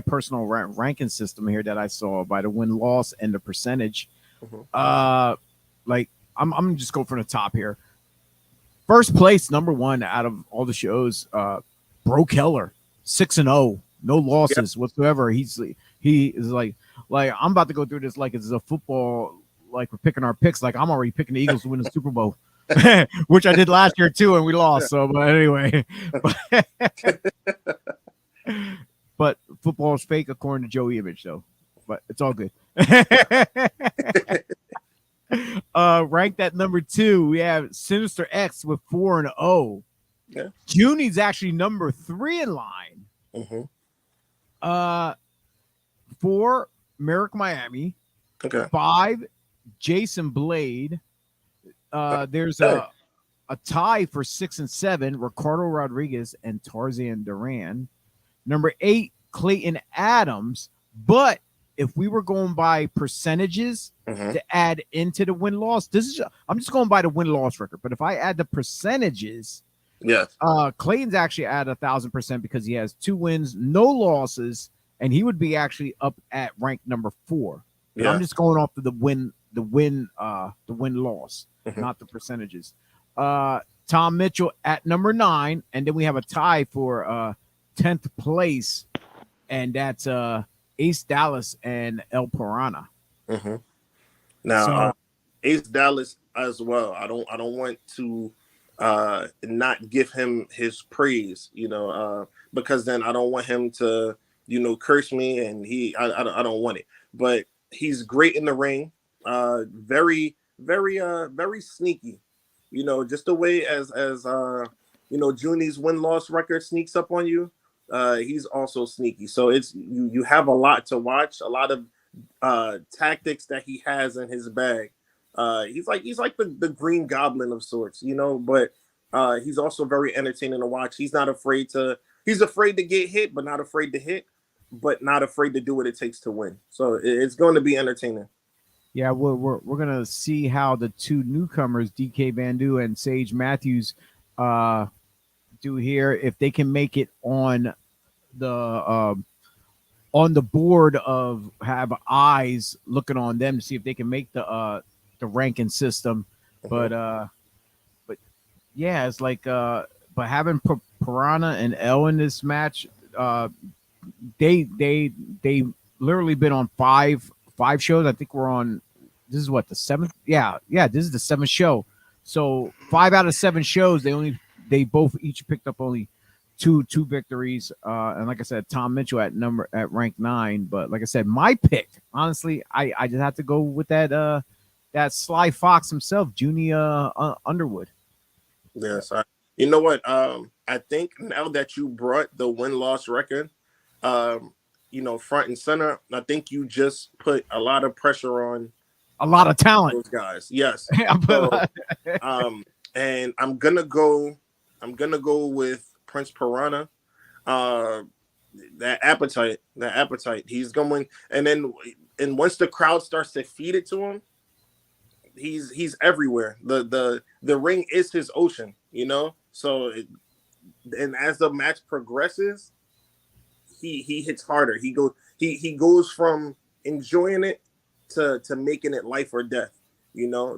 personal ranking system here that I saw by the win loss and the percentage. Mhm. Uh, like, I'm just go from the top here. First place, number one out of all the shows, Bro Keller, 6-0, no Yeah, losses whatsoever. He is like I'm about to go through this like it's a football, like we're picking our picks. Like, I'm already picking the Eagles to win the Super Bowl, which I did last year too, and we yeah. lost. So, but anyway, but football is fake according to Joey Image, though. But it's all good. Ranked at number two, we have Sinister X with 4-0. Yeah. Junie's actually number three in line. Hmm. Uh, four, Merrick Miami. Okay. Five, Jason Blade. There's Hey. a tie for 6 and 7, Ricardo Rodriguez and Tarzan Duran. Number 8, Clayton Adams. But if we were going by percentages Hmm. to add into the win loss, I'm just going by the win loss record. But if I add the percentages, Yes. Clayton's actually at 1,000% because he has 2 wins, no losses, and he would be actually up at rank number 4. But I'm Yeah. just going off of the win loss, Hmm. not the percentages. Tom Mitchell at number 9, and then we have a tie for 10th place, and that's Ace Dallas and El Piranha. Hmm. Now, So Ace Dallas as well. I don't want to not give him his praise, because then I don't want him to, curse me, and I don't want it. But he's great in the ring. Very very sneaky. Just the way as Junie's win-loss record sneaks up on you. He's also sneaky. So it's you have a lot to watch, a lot of tactics that he has in his bag. He's like the Green Goblin of sorts, but he's also very entertaining to watch. He's afraid to get hit, but not afraid to hit, but not afraid to do what it takes to win. So it's going to be entertaining. Yeah, we're gonna see how the two newcomers, DK Bandu and Sage Matthews, uh, do here. If they can make it on the board of have eyes looking on them to see if they can make the ranking system. But Mhm. but yeah, it's like but having Piranha and L in this match, uh, they literally been on five shows. I think we're on, this is what, the seventh. Yeah, this is the seventh show. So 5 out of 7 shows, they both each picked up only two victories. And like I said, Tom Mitchell at rank 9. But like I said, my pick, honestly, I just have to go with that Sly Fox himself, Junior Underwood. Yes, you know what? I think now that you brought the win-loss record, um, front and center, I think you just put a lot of pressure on A lot of talent. those guys. Yes. I put a So, lot- and I'm gonna go with Prince Piranha. Uh, that appetite. He's going, and once the crowd starts to feed it to him, he's everywhere. The ring is his ocean. So, and as the match progresses, he hits harder. He goes from enjoying it to making it life or death.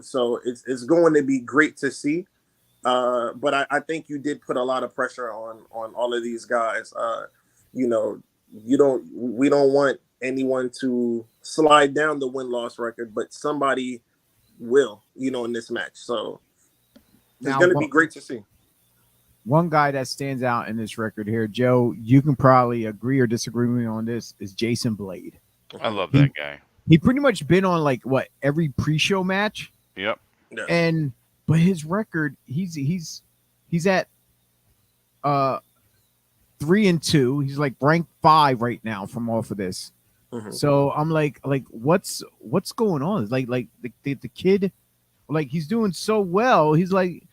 So it's going to be great to see. But I think you did put a lot of pressure on all of these guys. You know, we don't want anyone to slide down the win loss record, but somebody will, in this match. So it's now going to be great to see. one guy that stands out in this record here, Joe, you can probably agree or disagree with me on this, is Jason Blade. I love He that guy. he pretty much been on like what every pre-show match, Yep. Yes. and but his record, he's at uh 3-2. He's like ranked 5 right now from off of this. Mhm. So I'm like what's going on? It's like the kid, like he's doing so well. He like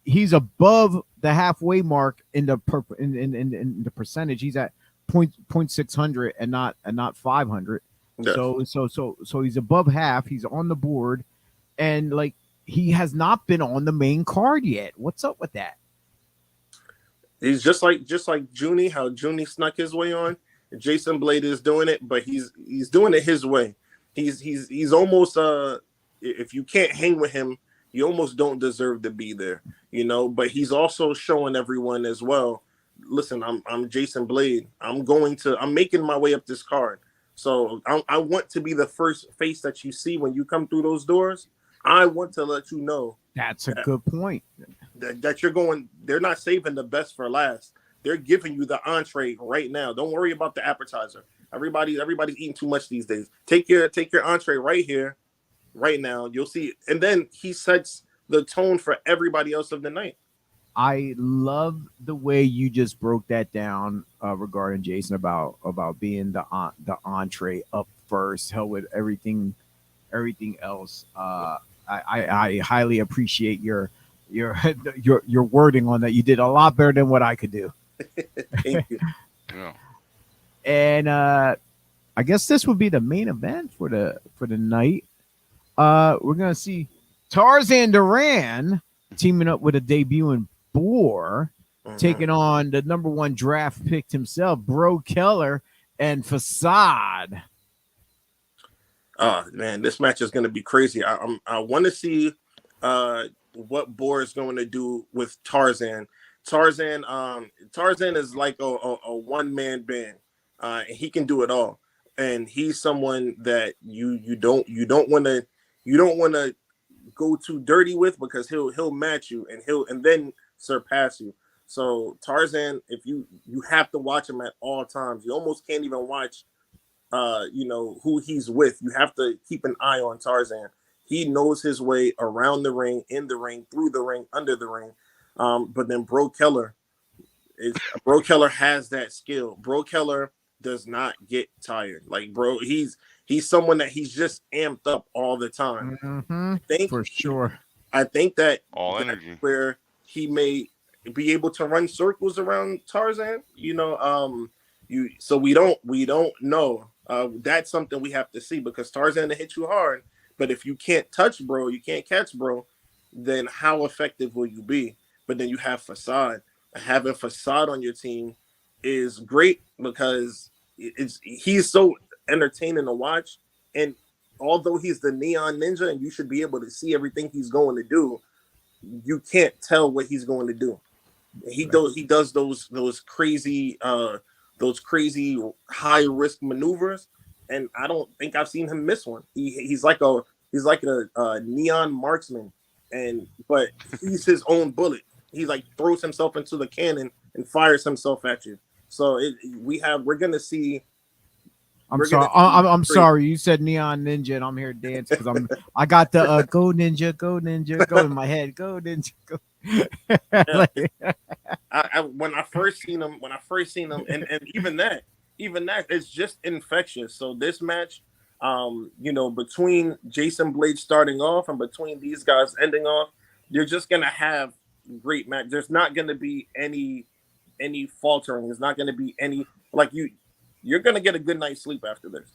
he's above the halfway mark in in the percentage. He's at point 600 and not 500. Yes. So he's above half. He's on the board, and like he has not been on the main card yet. What's up with that? He's just like Junie, how Junie snuck his way on. Jason Blade is doing it, but he's doing it his way. He's almost if you can't hang with him, you almost don't deserve to be there. But he's also showing everyone as well. Listen, I'm Jason Blade. I'm making my way up this card. So I want to be the first face that you see when you come through those doors. I want to let you know That's a that good point. that you're going. They're not saving the best for last. They're giving you the entree right now. Don't worry about the appetizer. Everybody's eating too much these days. Take your entree right here, right now. You'll see it. And then he sets the tone for everybody else of the night. I love the way you just broke that down regarding Jason about being the entree up first. Hell with everything else. I highly appreciate your your wording on that. You did a lot better than what I could do. Thank you. Yeah. And I guess this would be the main event for the night. We're gonna see Tarzan Duran teaming up with a debuting Boar, taking on the number 1 draft pick himself, Bro Keller and Facade. Oh man, this match is going to be crazy. I want to see what Boar is going to do with Tarzan. Tarzan is like a one man band, and he can do it all. And he's someone that you don't want to you don't want to go too dirty with, because he'll match you and he'll and then surpass you. So Tarzan, if you have to watch him at all times. You almost can't even watch who he's with. You have to keep an eye on Tarzan. He knows his way around the ring, in the ring, through the ring, under the ring. But then Bro Keller has that skill. Bro Keller does not get tired. Like, bro, he's someone that he's just amped up all the time. Mm-hmm. I think For sure. I think All that's energy. where he may be able to run circles around Tarzan. So we don't know. That's something we have to see, because Tarzan will hit you hard, but if you can't touch bro, you can't catch bro, then how effective will you be? But then you have Facade. Having Facade on your team is great, because he's so entertaining to watch, and although he's the Neon Ninja and you should be able to see everything he's going to do, you can't tell what he's going to do. He does those crazy high risk maneuvers, and I don't think I've seen him miss one. He's like a neon marksman, but he's his own bullet. He like throws himself into the cannon and fires himself at you. So we're gonna see. I'm sorry. I'm sorry. You said Neon Ninja, and I'm here to dance because I got the Go Ninja, Go Ninja, Go in my head. Go Ninja, Go. Like, When I first seen him, and even that, it's just infectious. So this match, between Jason Blade starting off and between these guys ending off, you're just gonna have great match. There's not gonna be any faltering. There's not gonna be any You're gonna get a good night's sleep after this.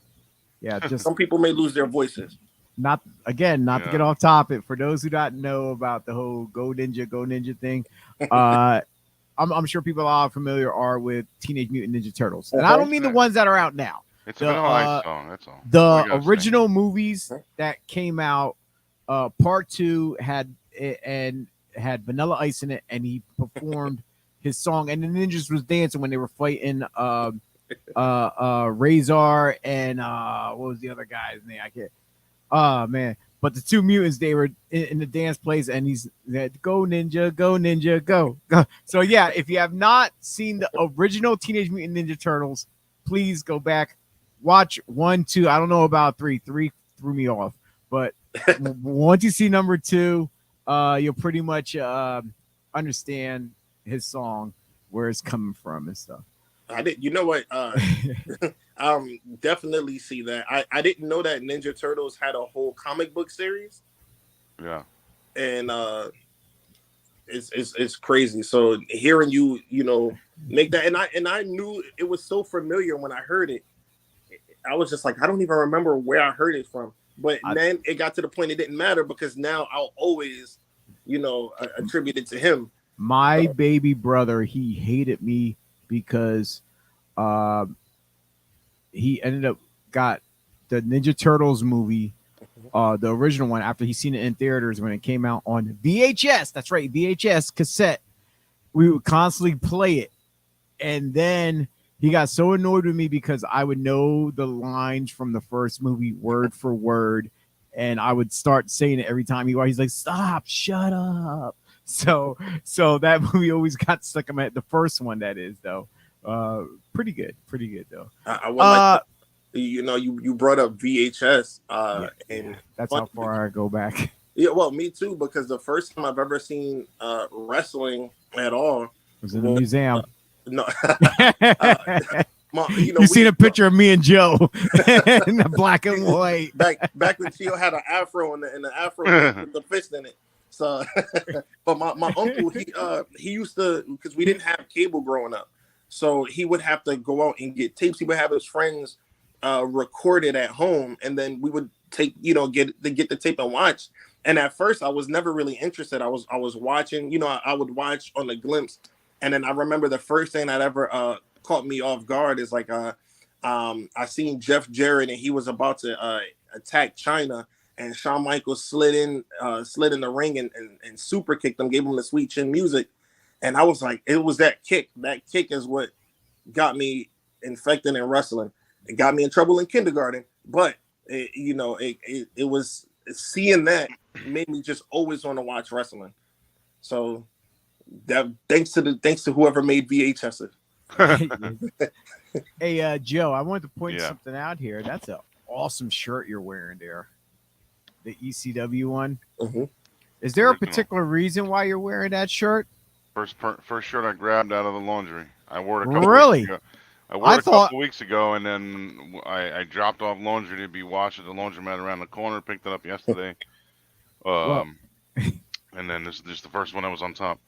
yeah, just Some people may lose their voices. not to get off topic. For those who don't know about the whole Go Ninja thing, I'm sure people are familiar with Teenage Mutant Ninja Turtles, and I don't mean the ones that are out now. It's a Vanilla Ice song. That's all. The original movies that came out, part 2 had Vanilla Ice in it, and he performed his song, and the ninjas was dancing when they were fighting Razor and what was the other guy's name? I can't. Oh man! But the two mutants, they were in the dance place, and he's go ninja, go. So yeah, if you have not seen the original Teenage Mutant Ninja Turtles, please go back, watch 1, 2. I don't know about 3. 3 threw me off, but once you see number 2, you'll pretty much understand his song, where it's coming from and stuff. I did. You know what? Definitely see that. I didn't know that Ninja Turtles had a whole comic book series. Yeah. And it's crazy. So hearing you make that, and I knew it was so familiar when I heard it. I was just like, I don't even remember where I heard it from. But then it got to the point it didn't matter, because now I'll always, attribute it to him. My baby brother, he hated me because he ended up got the Ninja Turtles movie, the original one, after he seen it in theaters when it came out on VHS. That's right, VHS cassette. We would constantly play it, and then he got so annoyed with me because I would know the lines from the first movie word for word, and I would start saying it every time he's like, "Stop, shut up." So that movie always got stuck in my head. The first one, that is, though. Pretty good though. You brought up VHS, and that's how far I go back. Yeah, well, me too, because the first time I've ever seen wrestling at all was in the museum. No, you seen a picture of me and Joe in the black and white. Back when Tio had an afro and the afro with the fist in it. So, but my uncle, he used to, because we didn't have cable growing up, so he would have to go out and get tapes. He would have his friends record it at home, and then we would get the tape and watch. And at first, I was never really interested. I was watching, I would watch on the glimpse, and then I remember the first thing that ever caught me off guard is like I seen Jeff Jarrett, and he was about to attack China. And Shawn Michaels slid in the ring and super kicked him, gave him the sweet chin music. And I was like, it was that kick. That kick is what got me infected in wrestling. It got me in trouble in kindergarten. But, it was seeing that made me just always want to watch wrestling. So that thanks to whoever made VHS. Hey, Joe, I wanted to point Yeah. something out here. That's an awesome shirt you're wearing there, the ECW one. Mm-hmm. Is there a Original. particular reason why you're wearing that shirt? First shirt I grabbed out of the laundry. I wore it a couple Really? weeks ago. I wore I it a thought. couple weeks ago, and then I dropped off laundry to be washed at the laundromat around the corner. Picked it up yesterday. Well, And then this is the first one that was on top.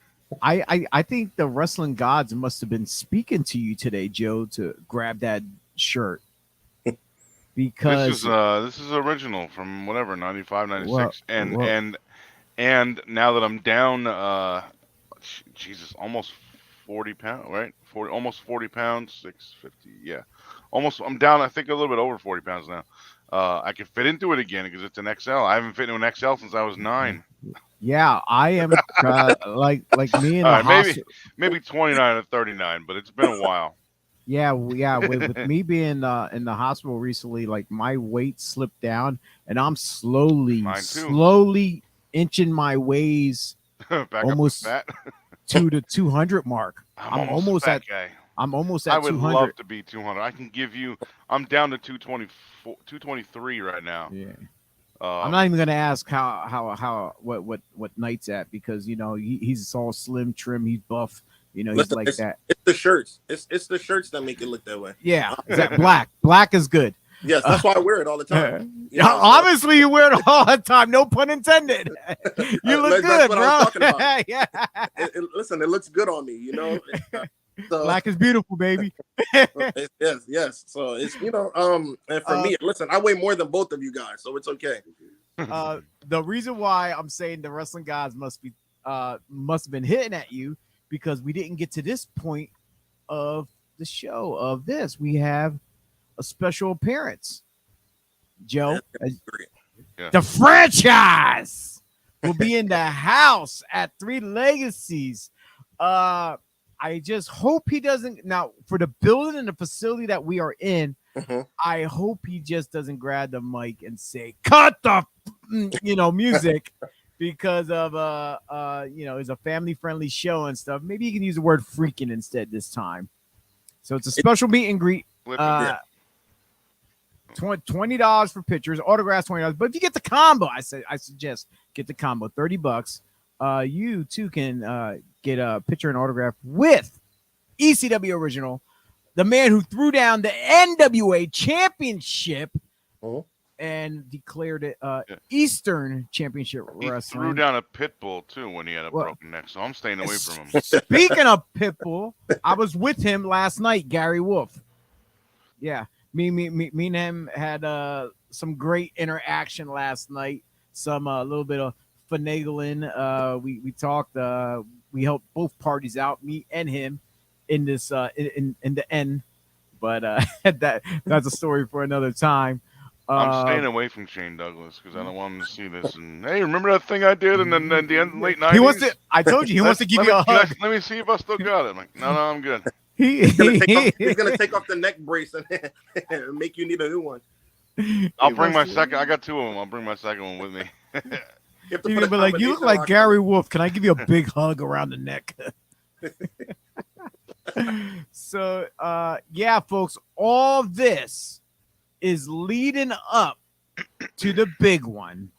I think the wrestling gods must have been speaking to you today, Joe, to grab that shirt because This is original from whatever 95, 96. well, and well, and now that I'm down, Jesus, almost 40 pounds, right? 40, almost 40 pounds, 650. Yeah, almost. I'm down. I think a little bit over 40 pounds now. I can fit into it again because it's an XL. I haven't fit into an XL since I was 9. yeah, I am like me in All the right, hospital. maybe 29 or 39, but it's been a while. Yeah, with me being in the hospital recently, like my weight slipped down, and I'm Mine too. slowly inching my ways Back up to almost fat. to the 200 mark. I'm almost a fat guy. I'm almost I at would 200. love to be 200. I can give you. I'm down to 224, 223 right now. Yeah. I'm not even gonna ask how what Knight's at because he's all slim, trim, he's buff. He's Listen, like that. It's the shirts. It's the shirts that make it look that way. Yeah, is that black? Black is good. Yes, that's why I wear it all the time. Yeah, obviously you wear it all the time. No pun intended. You look That's good, what bro. I was talking about. Yeah. Listen, it looks good on me. So, Black is beautiful, baby. yes. So it's and for me, listen, I weigh more than both of you guys, so it's okay. The reason why I'm saying the wrestling guys must have been hitting at you because we didn't get to this point of the show of this. We have a special appearance. Joe, Yeah. the franchise will be in the house at 3 Legacies. I just hope he doesn't now for the building and the facility that we are in. Mhm. I hope he just doesn't grab the mic and say cut the music because of it's a family friendly show and stuff. Maybe you can use the word freaking instead this time. So it's a special meet and greet. $20 for pictures, autographs $20. But if you get the combo, I suggest get the combo, $30. You too can get a picture and autograph with ECW Original, the man who threw down the NWA Championship and declared it Eastern Championship He Wrestling. threw down a pit bull too when he had a broken neck, so I'm staying away from him. Speaking of Pitbull, I was with him last night, Gary Wolf. Yeah, me and him had some great interaction last night. Some little bit of finagling. We talked. We helped both parties out, me and him, in this in the end. But that's a story for another time. I'm staying away from Shane Douglas because I don't want him to see this. And hey, remember that thing I did? And then at the end, late 90s. He wants to. I told you he wants to give you a hug. Let me see if I still got it. I'm like, no, I'm good. He's gonna take off the neck brace and make you need a new one. I'll bring my second. I got 2 of them. I'll bring my second one with me. You're gonna be like, you look like Gary Wolf. Can I give you a big hug around the neck? So, yeah, folks, all this is leading up to the big one.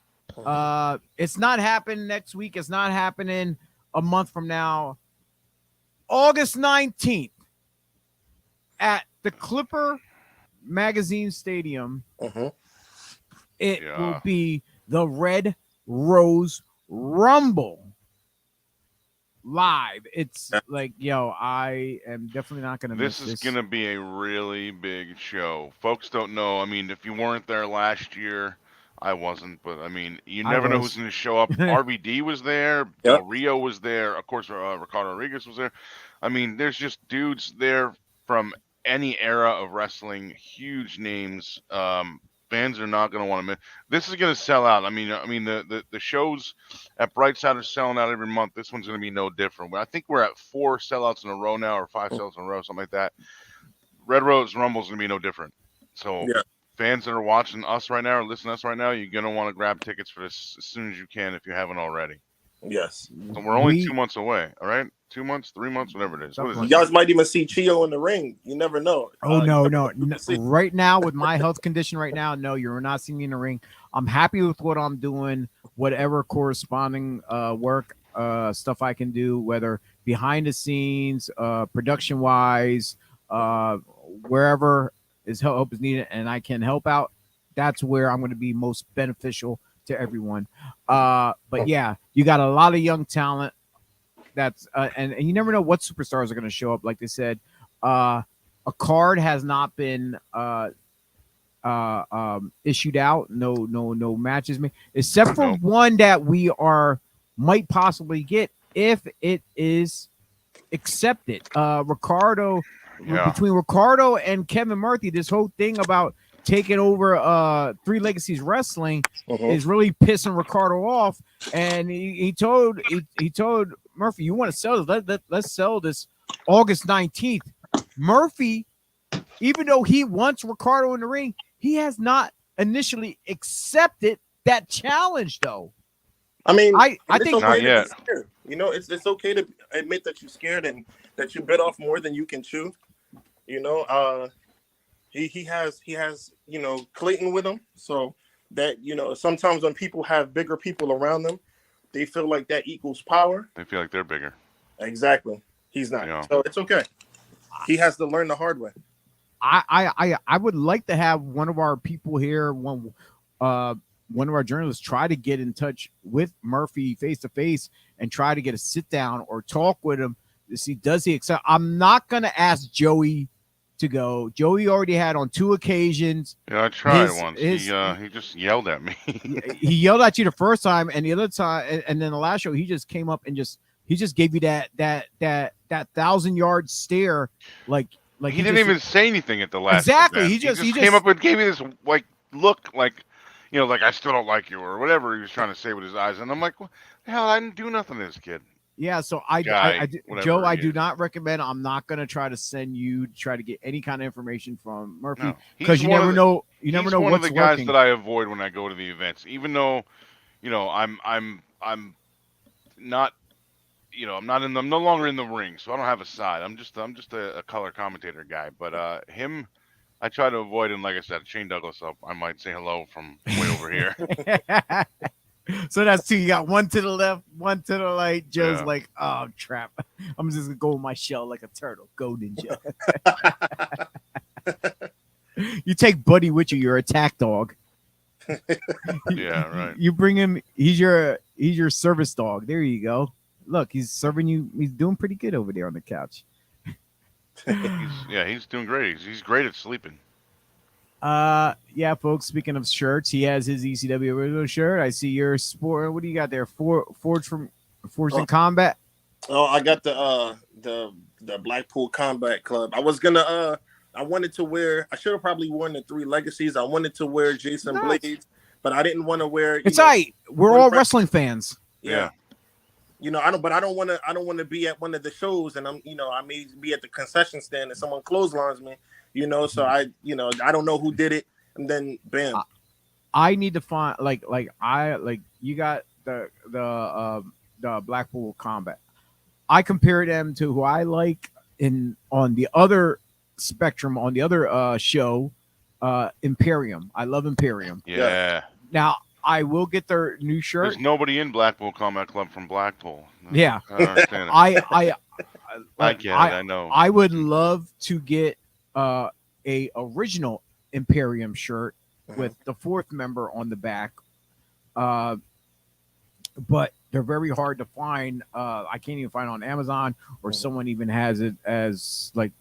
It's not happening next week. It's not happening a month from now. August 19th at the Clipper Magazine Stadium. It will be the Red Rose Rumble live. It's like, I am definitely not going to miss this. This is going to be a really big show. Folks don't know. I mean, if you weren't there last year, I wasn't, but I mean, you never know who's going to show up. RVD was there. Del Rio was there. Of course, Ricardo Rodriguez was there. I mean, there's just dudes there from any era of wrestling, huge names. Fans are not going to want to miss. This is going to sell out. I mean, the shows at Brightside are selling out every month. This one's going to be no different. I think we're at 4 sellouts in a row now, or 5 sellouts in a row, something like that. Red Rose Rumble is going to be no different. So fans that are watching us right now or listening to us right now, you're gonna want to grab tickets for this as soon as you can if you haven't already. Yes. So we're only 2 We months away. All right, 2 months, 3 months, whatever it is. What is something You like it? that. guys might even see Chio in the ring. You never know. Oh You no, never know no, who no! we'll see. Right now, with my health condition, right now, no, you're not seeing me in the ring. I'm happy with what I'm doing. Whatever corresponding work stuff I can do, whether behind the scenes, production wise, uh, wherever is help is needed, and I can help out. That's where I'm going to be most beneficial to everyone. But yeah, you got a lot of young talent. That's and you never know what superstars are going to show up. Like they said, uh, a card has not been issued out. No matches made, except for Nope. one that we are might possibly get if it is accepted. Ricardo, Yeah, between Ricardo and Kevin Murphy, this whole thing about taking over Three Legacies Wrestling Mhm. is really pissing Ricardo off. And he told Murphy, "You want to sell this? Let's sell this August 19th." Murphy, even though he wants Ricardo in the ring, he has not initially accepted that challenge, though. I mean, I and it's think not okay to be yet. scared. You know, it's okay to admit that you're scared and that you bit off more than you can chew. You know, he has Clayton with him, so that sometimes when people have bigger people around them, they feel like that equals power. They feel like they're bigger. Exactly. He's not, Yeah. so it's okay. He has to learn the hard way. I would like to have one of our people here, one of our journalists, try to get in touch with Murphy face to face and try to get a sit down or talk with him to see does he accept. I'm not gonna ask Joey to go. Joey already had on 2 occasions. Yeah, I tried His once. his He just yelled at me. he yelled at you the first time, and the other time, and then the last show, he just came up and he just gave you that 1,000-yard stare, like He didn't just, even say anything at the last exactly. event. He just Came up and gave me this like look, like like I still don't like you or whatever he was trying to say with his eyes, and I'm like, what the hell? I didn't do nothing to this kid. yeah. So Guy, Joe, whatever I he do is. not recommend. I'm not gonna try to send you to try to get any kind of information from Murphy No, because he's one of the you never he's know one of what's the guys lurking. that I avoid when I go to the events, even though I'm not I'm no longer in the ring, so I don't have a side. I'm just a color commentator guy. But him, I try to avoid, and like I said, Shane Douglas up. I might say hello from way over here. So that's two. You got one to the left, one to the right. Joe's Yeah. like, oh crap. I'm just gonna go in my shell like a turtle. Go ninja. You take Buddy with you, your attack dog. Yeah, right. You bring him, he's your service dog. There you go. Look, he's serving you, he's doing pretty good over there on the couch. He's doing great. He's great at sleeping. Yeah, folks, speaking of shirts, he has his ECW original shirt. I see your sport. What do you got there? Forged in Combat. Oh, I got the Blackpool Combat Club. I wanted to wear. I should have probably worn the Three Legacies. I wanted to wear Jason Nice. Blades, but I didn't want to wear. It's all right. We're one all friend- wrestling fans. Yeah. I don't. But I don't want to. I don't want to be at one of the shows, and I may be at the concession stand, and someone clotheslines me. So I don't know who did it, and then bam. I need to find you got the Blackpool Combat. I compare them to who I like on the other spectrum, on the other show, Imperium. I love Imperium. Yeah. Now I will get their new shirt. There's nobody in Blackpool Combat Club from Blackpool. Yeah. I don't understand it. I get it. I know. I would love to get a original Imperium shirt with the fourth member on the back. But they're very hard to find. I can't even find it on Amazon, or someone even has it as like,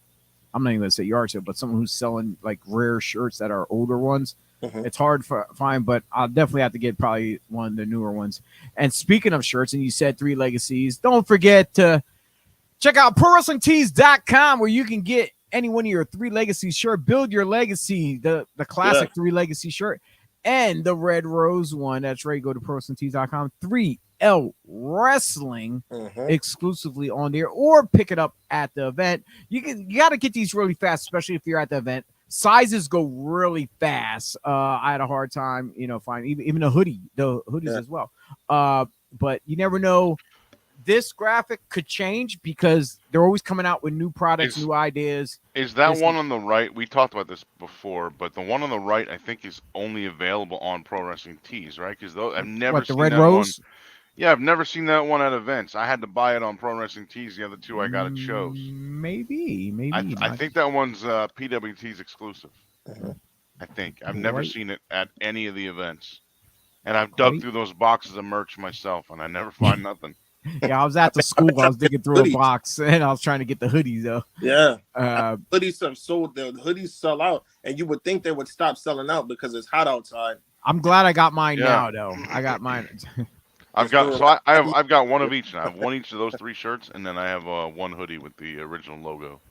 I'm not even gonna say yard sale, but someone who's selling like rare shirts that are older ones. It's hard to find, but I'll definitely have to get probably one of the newer ones. And speaking of shirts, and you said Three Legacies, don't forget to check out ProWrestlingTees.com, where you can get any one of your Three Legacies shirt. Build your legacy, the classic Three Legacy shirt, and the Red Rose one. That's right. Go to ProWrestlingTees.com. 3L Wrestling exclusively on there, or pick it up at the event. You got to get these really fast, especially if you're at the event, sizes go really fast. I had a hard time, finding even the hoodies as well. But you never know. This graphic could change because they're always coming out with new products, Is new ideas. is that This one on the right? We talked about this before, but the one on the right, I think, is only available on Pro Wrestling Tees, right? Because I've never what the seen red that one. rose? Yeah, I've never seen that one at events. I had to buy it on Pro Wrestling Tees. The other two I got at shows. Maybe I not think that one's PWT's exclusive. Mhm. I think I've never quite seen it at any of the events, and I've dug quite. through those boxes of merch myself, and I never find nothing. Yeah, I was at the school. I was digging through a Hoodies. box, and I was trying to get the hoodies though. Yeah. Uh, Hoodies have sold. The hoodies sell out, and you would think they would stop selling out because it's hot outside. I'm glad I got mine Yeah. now, though. I got mine. I've got so I've got one of each now. I have one each of those 3 shirts, and then I have one hoodie with the original logo.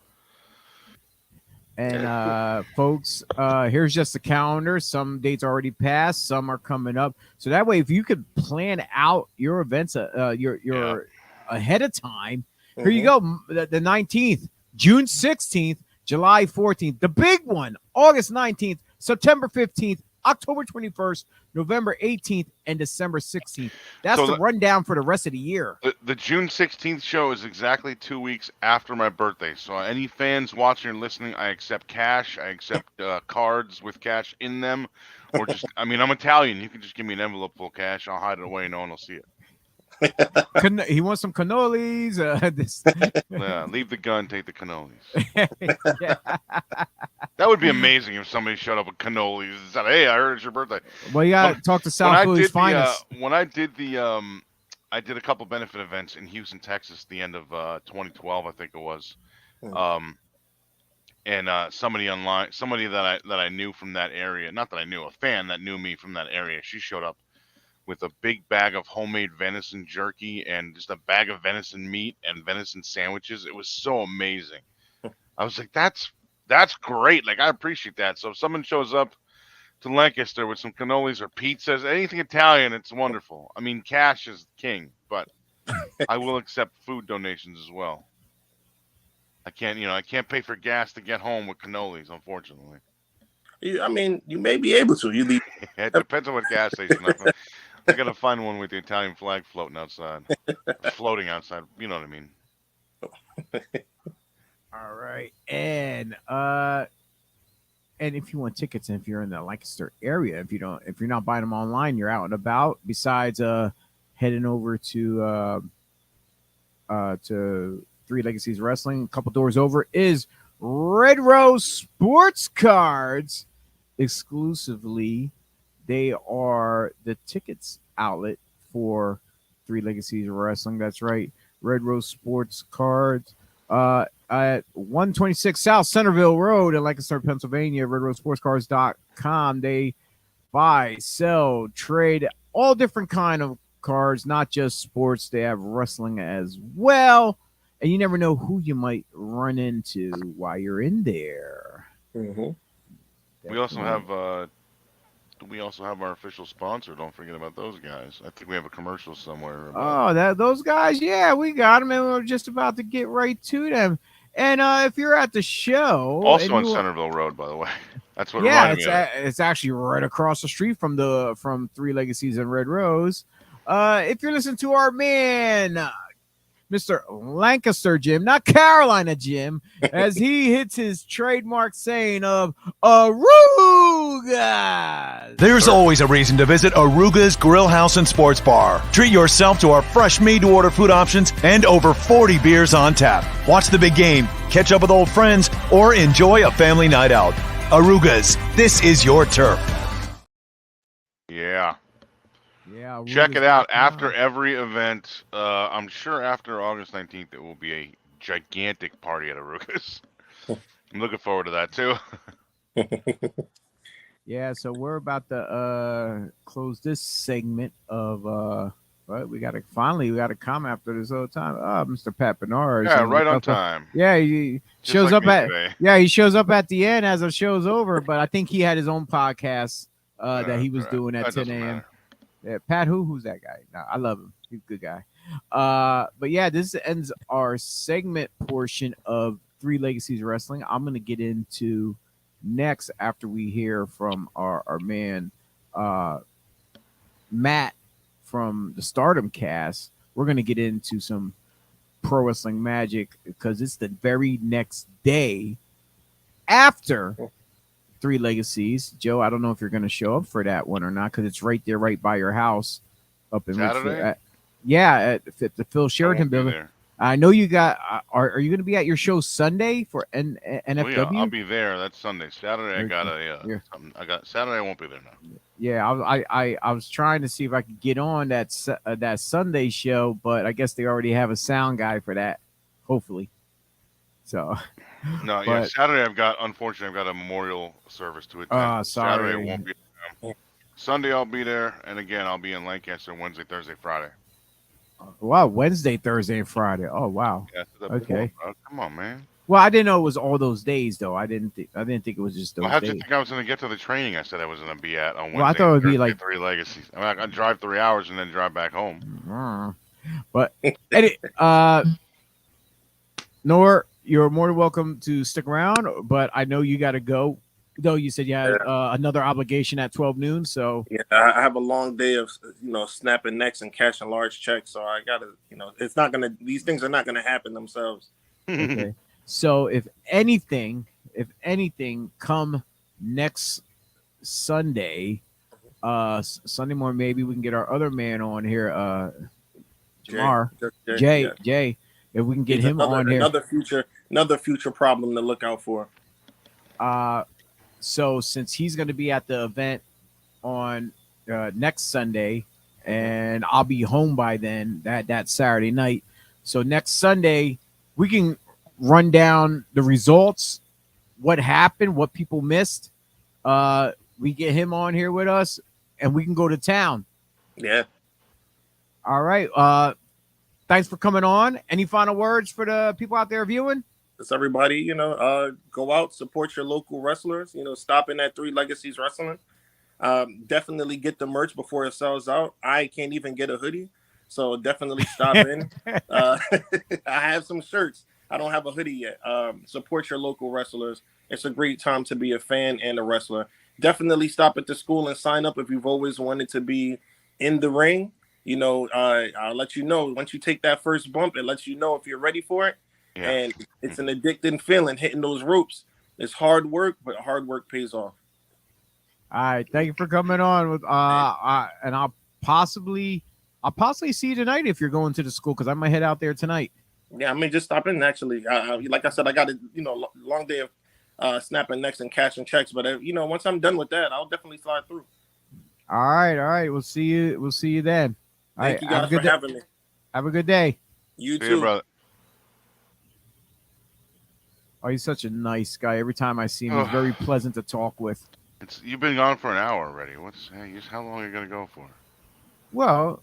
And folks, here's just the calendar. Some dates already passed, some are coming up. So that way, if you could plan out your events, your ahead of time. Here you go. The 19th, June 16th, July 14th, the big one, August 19th, September 15th, October 21st, November 18th, and December 16th. That's the rundown for the rest of the year. The June 16th show is exactly 2 weeks after my birthday. So any fans watching or listening, I accept cash. I accept cards with cash in them. Or just, I mean, I'm Italian. You can just give me an envelope full of cash. I'll hide it away. No one will see it. He wants some cannolis. Yeah, leave the gun, take the cannolis. Yeah. That would be amazing if somebody showed up with cannolis and said, "Hey, I heard it's your birthday." Well, you got to talk to South Philly's finest. When I did I did a couple benefit events in Houston, Texas, the end of 2012, I think it was. And somebody that I knew from that area, not that I knew, a fan that knew me from that area, she showed up with a big bag of homemade venison jerky and just a bag of venison meat and venison sandwiches. It was so amazing. I was like, that's great. Like, I appreciate that. So if someone shows up to Lancaster with some cannolis or pizzas, anything Italian, it's wonderful. I mean, cash is king, but I will accept food donations as well. I can't pay for gas to get home with cannolis, unfortunately. I mean, you may be able to. It depends on what gas station. I gotta find one with the Italian flag floating outside, floating outside. You know what I mean? All right, and if you want tickets, and if you're in the Lancaster area, if you're not buying them online, you're out and about. Besides, heading over to Three Legacies Wrestling, a couple doors over is Red Rose Sports Cards exclusively. They are the tickets outlet for Three Legacies Wrestling. That's right. Red Rose Sports Cards at 126 South Centerville Road in Lancaster, Pennsylvania. RedRoseSportsCards.com. They buy, sell, trade all different kind of cards, not just sports. They have wrestling as well. And you never know who you might run into while you're in there. Mm-hmm. We also have our official sponsor. Don't forget about those guys. I think we have a commercial somewhere. Those guys, yeah, we got them, and we're just about to get right to them. And if you're at the show, also on Centerville Road, by the way, that's what. Reminded me of it's actually right across the street from Three Legacies and Red Rose. If you're listening to our man, Mr. Lancaster Jim, not Carolina Jim, as he hits his trademark saying of Arugas. There's always a reason to visit Aruga's Grill House and Sports Bar. Treat yourself to our fresh made-to-order food options and over 40 beers on tap. Watch the big game, catch up with old friends, or enjoy a family night out. Aruga's, this is your turf. Yeah. Yeah, check it out after every event. I'm sure after August 19th it will be a gigantic party at Aruga's. I'm looking forward to that too. Yeah, so we're about to close this segment of we got to come after this whole time. Mr. Pat Bernard. Yeah, right on time. Yeah, he shows up he shows up at the end as the show's over, but I think he had his own podcast that he was doing at 10 a.m. Yeah, Pat, who's that guy? No, I love him. He's a good guy. But yeah, this ends our segment portion of Three Legacies Wrestling. I'm gonna get into next after we hear from our man uh, Matt from the Stardom cast. We're gonna get into some pro wrestling magic because it's the very next day after Three Legacies. Joe, I don't know if you're gonna show up for that one or not because it's right there, right by your house, up in Richfield. Saturday? Yeah, at the Phil I Sheridan won't be building. there. I know you got. Are you going to be at your show Sunday for Oh yeah, I'll NFW? be there. That's Sunday. Saturday I got Okay. a Yeah, something. I got Saturday. I won't be there now. yeah. I was trying to see if I could get on that Sunday show, but I guess they already have a sound guy for that. Hopefully, so. No, yeah, But Saturday unfortunately I've got a memorial service to attend. So Saturday I sorry. won't be. Sunday I'll be there, and again I'll be in Lancaster Wednesday, Thursday, Friday. Wow, Wednesday, Thursday, and Friday. Oh wow. Yeah, that's up before, Okay. bro. Come on, man. Well, I didn't know it was all those days though. I didn't think it was just Well, those how'd you days. think I was going to get to the training I said I was going to be at on Well, I Wednesday thought it and would be Thursday? like. Three Legacies. I mean, I drive 3 hours and then drive back home. But Nor, you're more than welcome to stick around, but I know you got to go. Though you said you had another obligation at 12 noon, so Yeah, I have a long day of snapping necks and cashing large checks, so I gotta it's not gonna these things are not gonna happen themselves. okay. So if anything, come next Sunday, Sunday morning, maybe we can get our other man on here, Jamar, Yeah. Jay, if we can get He's him on here. another future problem to look out for. So since he's going to be at the event on next Sunday, and I'll be home by then, that Saturday night. So next Sunday we can run down the results, what happened, what people missed. We get him on here with us, and we can go to town. Yeah. All right. Thanks for coming on. Any final words for the people out there viewing? Just everybody, go out, support your local wrestlers. Stop in at Three Legacies Wrestling. Definitely get the merch before it sells out. I can't even get a hoodie, so definitely stop in. I have some shirts. I don't have a hoodie yet. Support your local wrestlers. It's a great time to be a fan and a wrestler. Definitely stop at the school and sign up if you've always wanted to be in the ring. I'll let you know once you take that first bump. It lets you know if you're ready for it. Yeah. And it's an addicting feeling hitting those ropes. It's hard work, but hard work pays off. All right, thank you for coming on with and I'll possibly see you tonight if you're going to the school because I might head out there tonight. Yeah, I mean, just stop in actually. Like I said, I got a long day of snapping necks and cashing checks, but once I'm done with that, I'll definitely slide through. All right. We'll see you then. Thank you guys for having me. Have a good day. You See too, you, brother. Oh, he's such a nice guy. Every time I see him, he's very pleasant to talk with. You've been gone for an hour already. How long are you gonna go for? Well,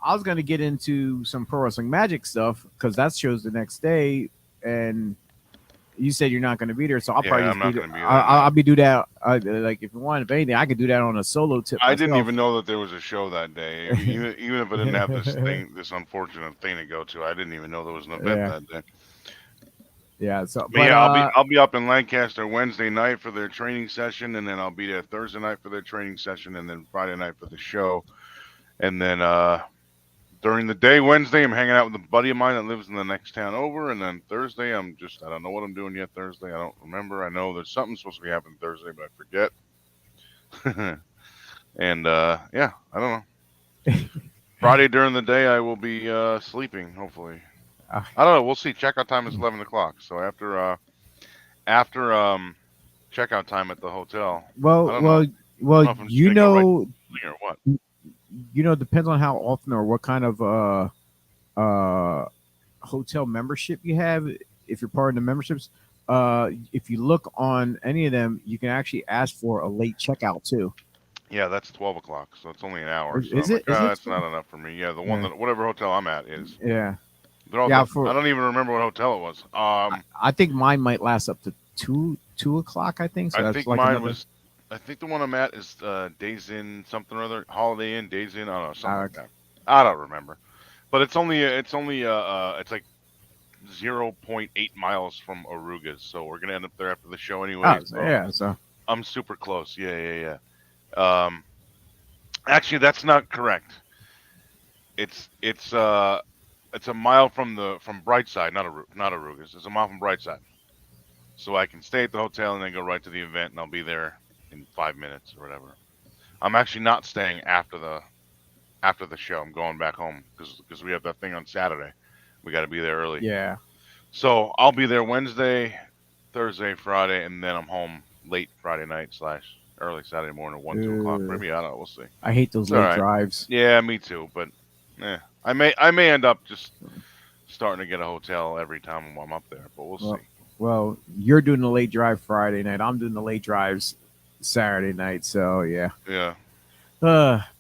I was gonna get into some pro wrestling magic stuff because that show's the next day, and you said you're not gonna be there, so I'll probably I'm not just gonna be there. I'll be do that. Like if you want, if anything, I could do that on a solo tip. I didn't myself. even know that there was a show that day. Even if I didn't have this unfortunate thing to go to, I didn't even know there was an event that day. Yeah. So, But yeah, I'll be up in Lancaster Wednesday night for their training session, and then I'll be there Thursday night for their training session, and then Friday night for the show. And then during the day, Wednesday, I'm hanging out with a buddy of mine that lives in the next town over, and then Thursday, I don't know what I'm doing yet. Thursday, I don't remember. I know there's something supposed to be happening Thursday, but I forget. And I don't know. Friday during the day, I will be sleeping. Hopefully. I don't know. We'll see. Checkout time is 11 o'clock. So after checkout time at the hotel. Well, or what? Depends on how often or what kind of hotel membership you have. If you're part of the memberships, if you look on any of them, you can actually ask for a late checkout too. Yeah, that's 12 o'clock, so it's only an hour. Is so it? That's not enough for me. Yeah, the one that whatever hotel I'm at is. Yeah. I don't even remember what hotel it was. I think mine might last up to two o'clock. I think. So I think mine was. I think the one I'm at is Days Inn something or other, Holiday Inn, Days Inn. I don't know, something like that. I don't remember, but it's like 0.8 miles from Arugas, so we're gonna end up there after the show Oh, anyway. So yeah. So I'm super close. Yeah, yeah, yeah. Actually, that's not correct. It's a mile from Brightside, not Arugas. It's a mile from Brightside, so I can stay at the hotel and then go right to the event, and I'll be there in 5 minutes or whatever. I'm actually not staying after the show. I'm going back home because we have that thing on Saturday. We got to be there early. yeah. So I'll be there Wednesday, Thursday, Friday, and then I'm home late Friday night slash early Saturday morning, 1, 2 o'clock. Uh, Maybe I don't know. We'll see. I hate those It's all late right. drives. Yeah, me too. But I may end up just starting to get a hotel every time I'm up there. But we'll Well, see. well, you're doing the late drive Friday night. I'm doing the late drives Saturday night. So yeah. Yeah.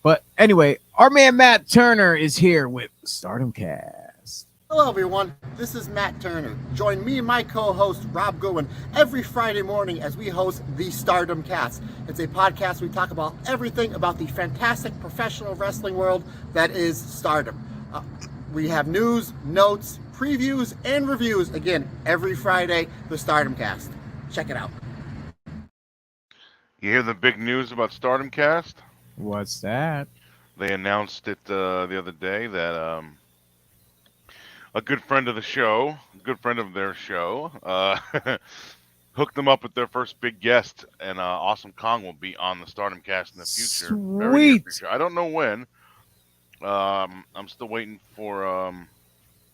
But anyway, our man Matt Turner is here with Stardom Cast. Hello everyone, this is Matt Turner. Join me and my co-host Rob Goodwin every Friday morning as we host the Stardom Cast. It's a podcast we talk about everything about the fantastic professional wrestling world that is Stardom. We have news, notes, previews, and reviews again every Friday, the Stardom Cast. Check it out. You hear the big news about Stardom Cast? What's that? They announced it the other day that a good friend of the show, a good friend of their show, hooked them up with their first big guest, and Awesome Kong will be on the Stardom Cast in the future. Very near Sweet. future. I don't know when. I'm still waiting for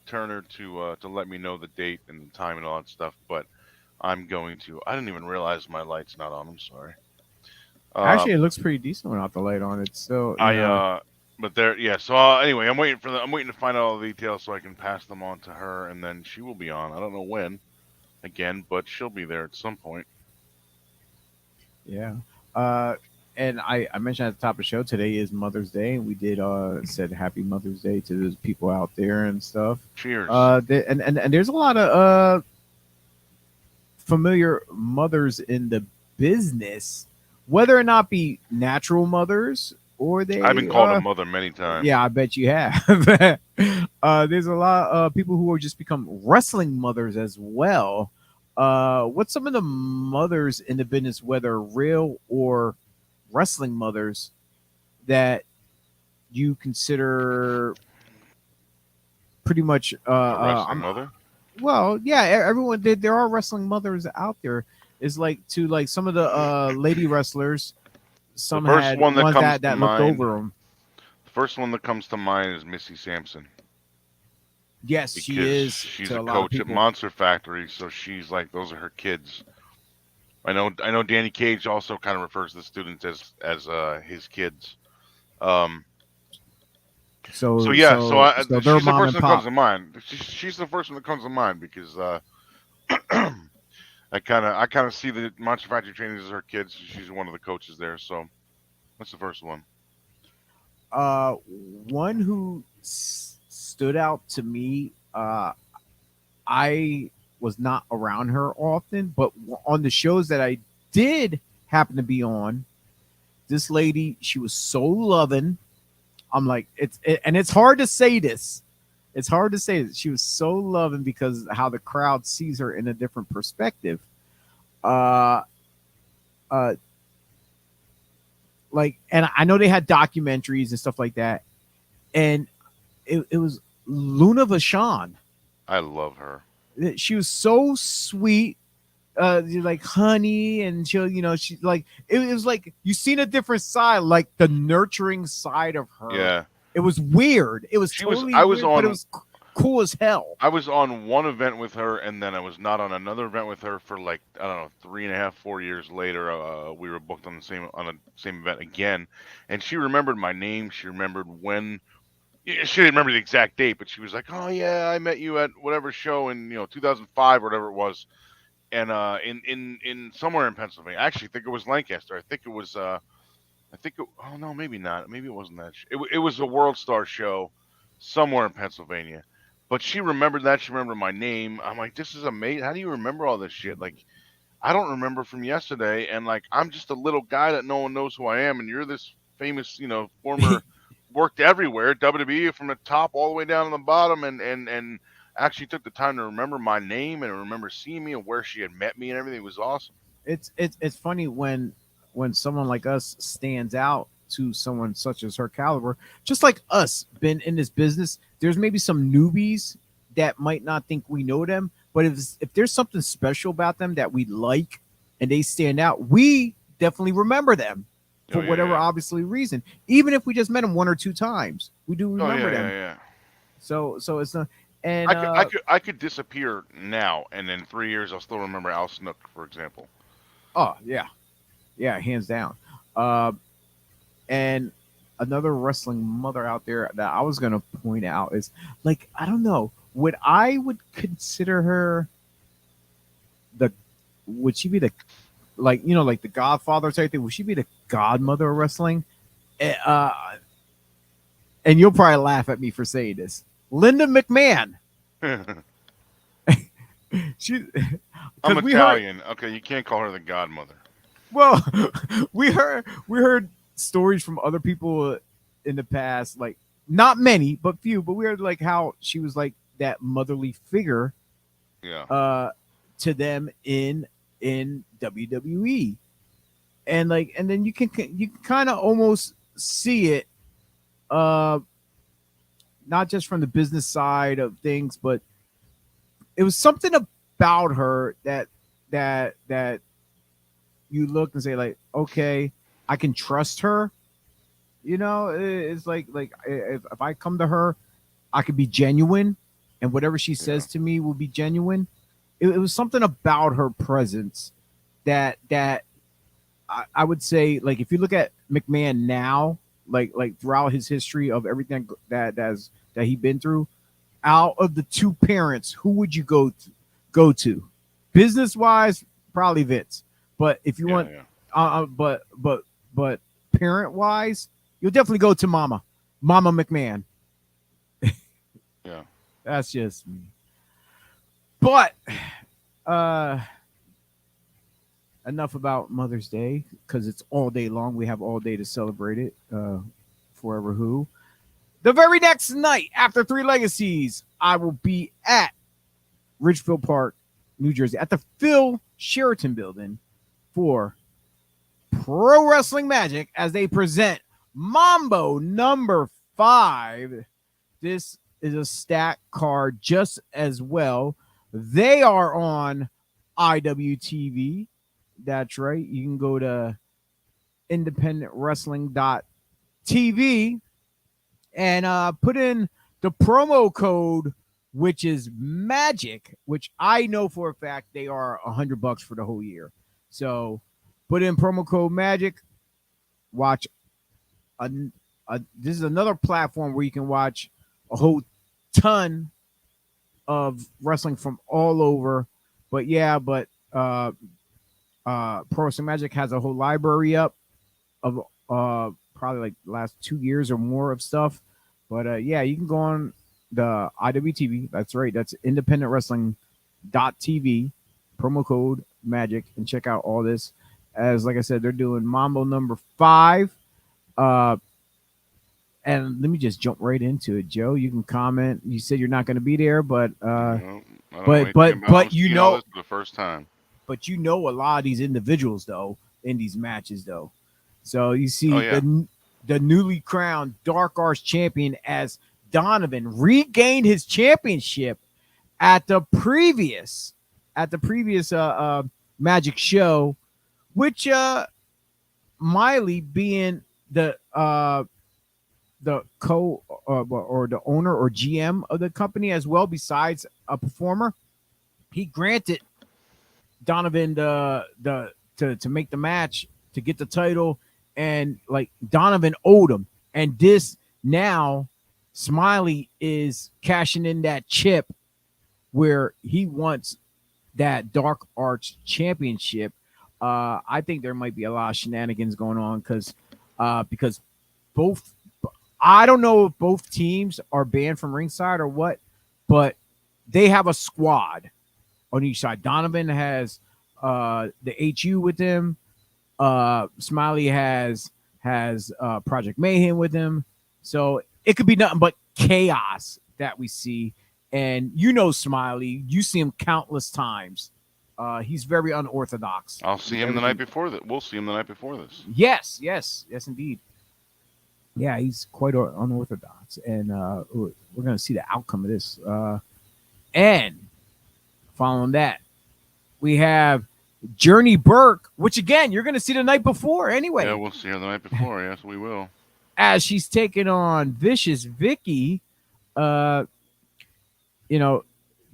Turner to let me know the date and the time and all that stuff, but I'm going to. I didn't even realize my light's not on. I'm sorry. Actually, it looks pretty decent without the light on it. So But there, yeah. So anyway, I'm waiting to find out all the details so I can pass them on to her, and then she will be on. I don't know when, again, but she'll be there at some point. yeah. And I mentioned at the top of the show today is Mother's Day, and we did said Happy Mother's Day to those people out there and stuff. Cheers. And there's a lot of familiar mothers in the business, whether or not be natural mothers or they. I've been called a mother many times. Yeah, I bet you have. There's a lot of people who are just become wrestling mothers as well. What's some of the mothers in the business, whether real or wrestling mothers, that you consider pretty much A wrestling mother. well, yeah, everyone did. There are wrestling mothers out there. Is like to like some of the lady wrestlers. Some first had one that ones comes that, to that looked mind- over them. The first one that comes to mind is Missy Sampson. Yes, Because she is. she's to a lot of coach at people. Monster Factory, so she's like those are her kids. I know Danny Cage also kind of refers to the students as his kids. So So they're she's the mom person and that comes pop. to mind. She's the first one that comes to mind because I kind of see the Monster Factory trainers as her kids. She's one of the coaches there, so that's the first one. One who stood out to me. I was not around her often, but on the shows that I did happen to be on, this lady, she was so loving. I'm like, and it's hard to say this. It's hard to say this. She was so loving because how the crowd sees her in a different perspective. Like, and I know they had documentaries and stuff like that, and it was Luna Vachon. I love her. She was so sweet, like honey, and she'll, she like it was like you seen a different side, like the nurturing side of her. Yeah. It was weird. It was She was- totally I was weird, but it on- was cool as hell. I was on one event with her, and then I was not on another event with her for like I don't know 3.5, 4 years later. We were booked on the same event again, and she remembered my name. She remembered when. She didn't remember the exact date, but she was like, "Oh yeah, I met you at whatever show in 2005 or whatever it was, and in somewhere in Pennsylvania. I actually think it was Lancaster. I think it was oh no, maybe not. Maybe it wasn't that. It was a World Star show somewhere in Pennsylvania." But she remembered that. She remembered my name. I'm like, this is amazing. How do you remember all this shit? Like, I don't remember from yesterday. And like, I'm just a little guy that no one knows who I am. And you're this famous, former, worked everywhere, WWE from the top all the way down to the bottom. And actually took the time to remember my name and remember seeing me and where she had met me and everything. It was awesome. It's funny when someone like us stands out to someone such as her caliber, just like us, been in this business. There's maybe some newbies that might not think we know them, but if there's something special about them that we like and they stand out, we definitely remember them Oh for yeah, whatever yeah. obviously reason. Even if we just met them one or two times, we do Oh remember yeah, them. yeah, yeah. So it's not. And I could disappear now, and in 3 years I'll still remember Al Snook, for example. oh yeah, yeah, hands down. Uh, and another wrestling mother out there that I was gonna point out is, like, I don't know, would consider her the would she be the, like, like the Godfather type thing? Would she be the godmother of wrestling? Eh, and you'll probably laugh at me for saying this. Linda McMahon. I'm She because we heard Italian. Okay, you can't call her the godmother. well we heard stories from other people in the past, like not many but few, but we heard like how she was like that motherly figure Yeah, uh to them in WWE. And then you can kind of almost see it, uh not just from the business side of things, but it was something about her that you look and say, like, okay, I can trust her. It's like if I come to her, I could be genuine, and whatever she yeah, says to me will be genuine. It was something about her presence that I would say, like, if you look at McMahon now, like throughout his history of everything that he been through, out of the two parents, who would you go to? Business wise, probably Vince. But if you yeah, want, yeah, but parent wise, you'll definitely go to Mama McMahon. yeah. That's just me. But uh enough about Mother's Day, because it's all day long. We have all day to celebrate it. Forever Who. The very next night after Three Legacies, I will be at Ridgefield Park, New Jersey, at the Phil Sheraton Building for Pro Wrestling Magic as they present Mambo number 5. This is a stack card just as well. They are on IWTV. That's right. You can go to independentwrestling.tv and put in the promo code, which is magic, which I know for a fact they are $100 for the whole year. So put in promo code magic. Watch this is another platform where you can watch a whole ton of wrestling from all over. But yeah, Pro Wrestling Magic has a whole library up of probably like the last 2 years or more of stuff. But yeah, you can go on the IWTV. That's right. That's independentwrestling.tv. Promo code magic and check out all this. As like I said, they're doing Mambo number 5. And let me just jump right into it, Joe. You can comment. You said you're not going to be there, but I don't know anything about it. I'm you seeing all know, this for the first time. but you know a lot of these individuals though in these matches though. So you Oh see yeah, the newly crowned Dark Arts champion as Donovan regained his championship at the previous Magic show, which Miley being the co or the owner or GM of the company as well, besides a performer, he granted Donovan to make the match to get the title, and like Donovan owed him, and this now Smiley is cashing in that chip where he wants that Dark Arts championship. I think there might be a lot of shenanigans going on because both, I don't know if both teams are banned from ringside or what, but they have a squad on each side. Donovan has the HU with him. Smiley has Project Mayhem with him. So it could be nothing but chaos that we see. And Smiley, you see him countless times. He's very unorthodox. I'll see him the night before that. We'll see him the night before this. Yes, indeed. Yeah, he's quite unorthodox, and we're going to see the outcome of this. And following that, we have Journey Burke, which again you're going to see the night before anyway. Yeah, we'll see her the night before. Yes, we will. As she's taking on Vicious Vicky.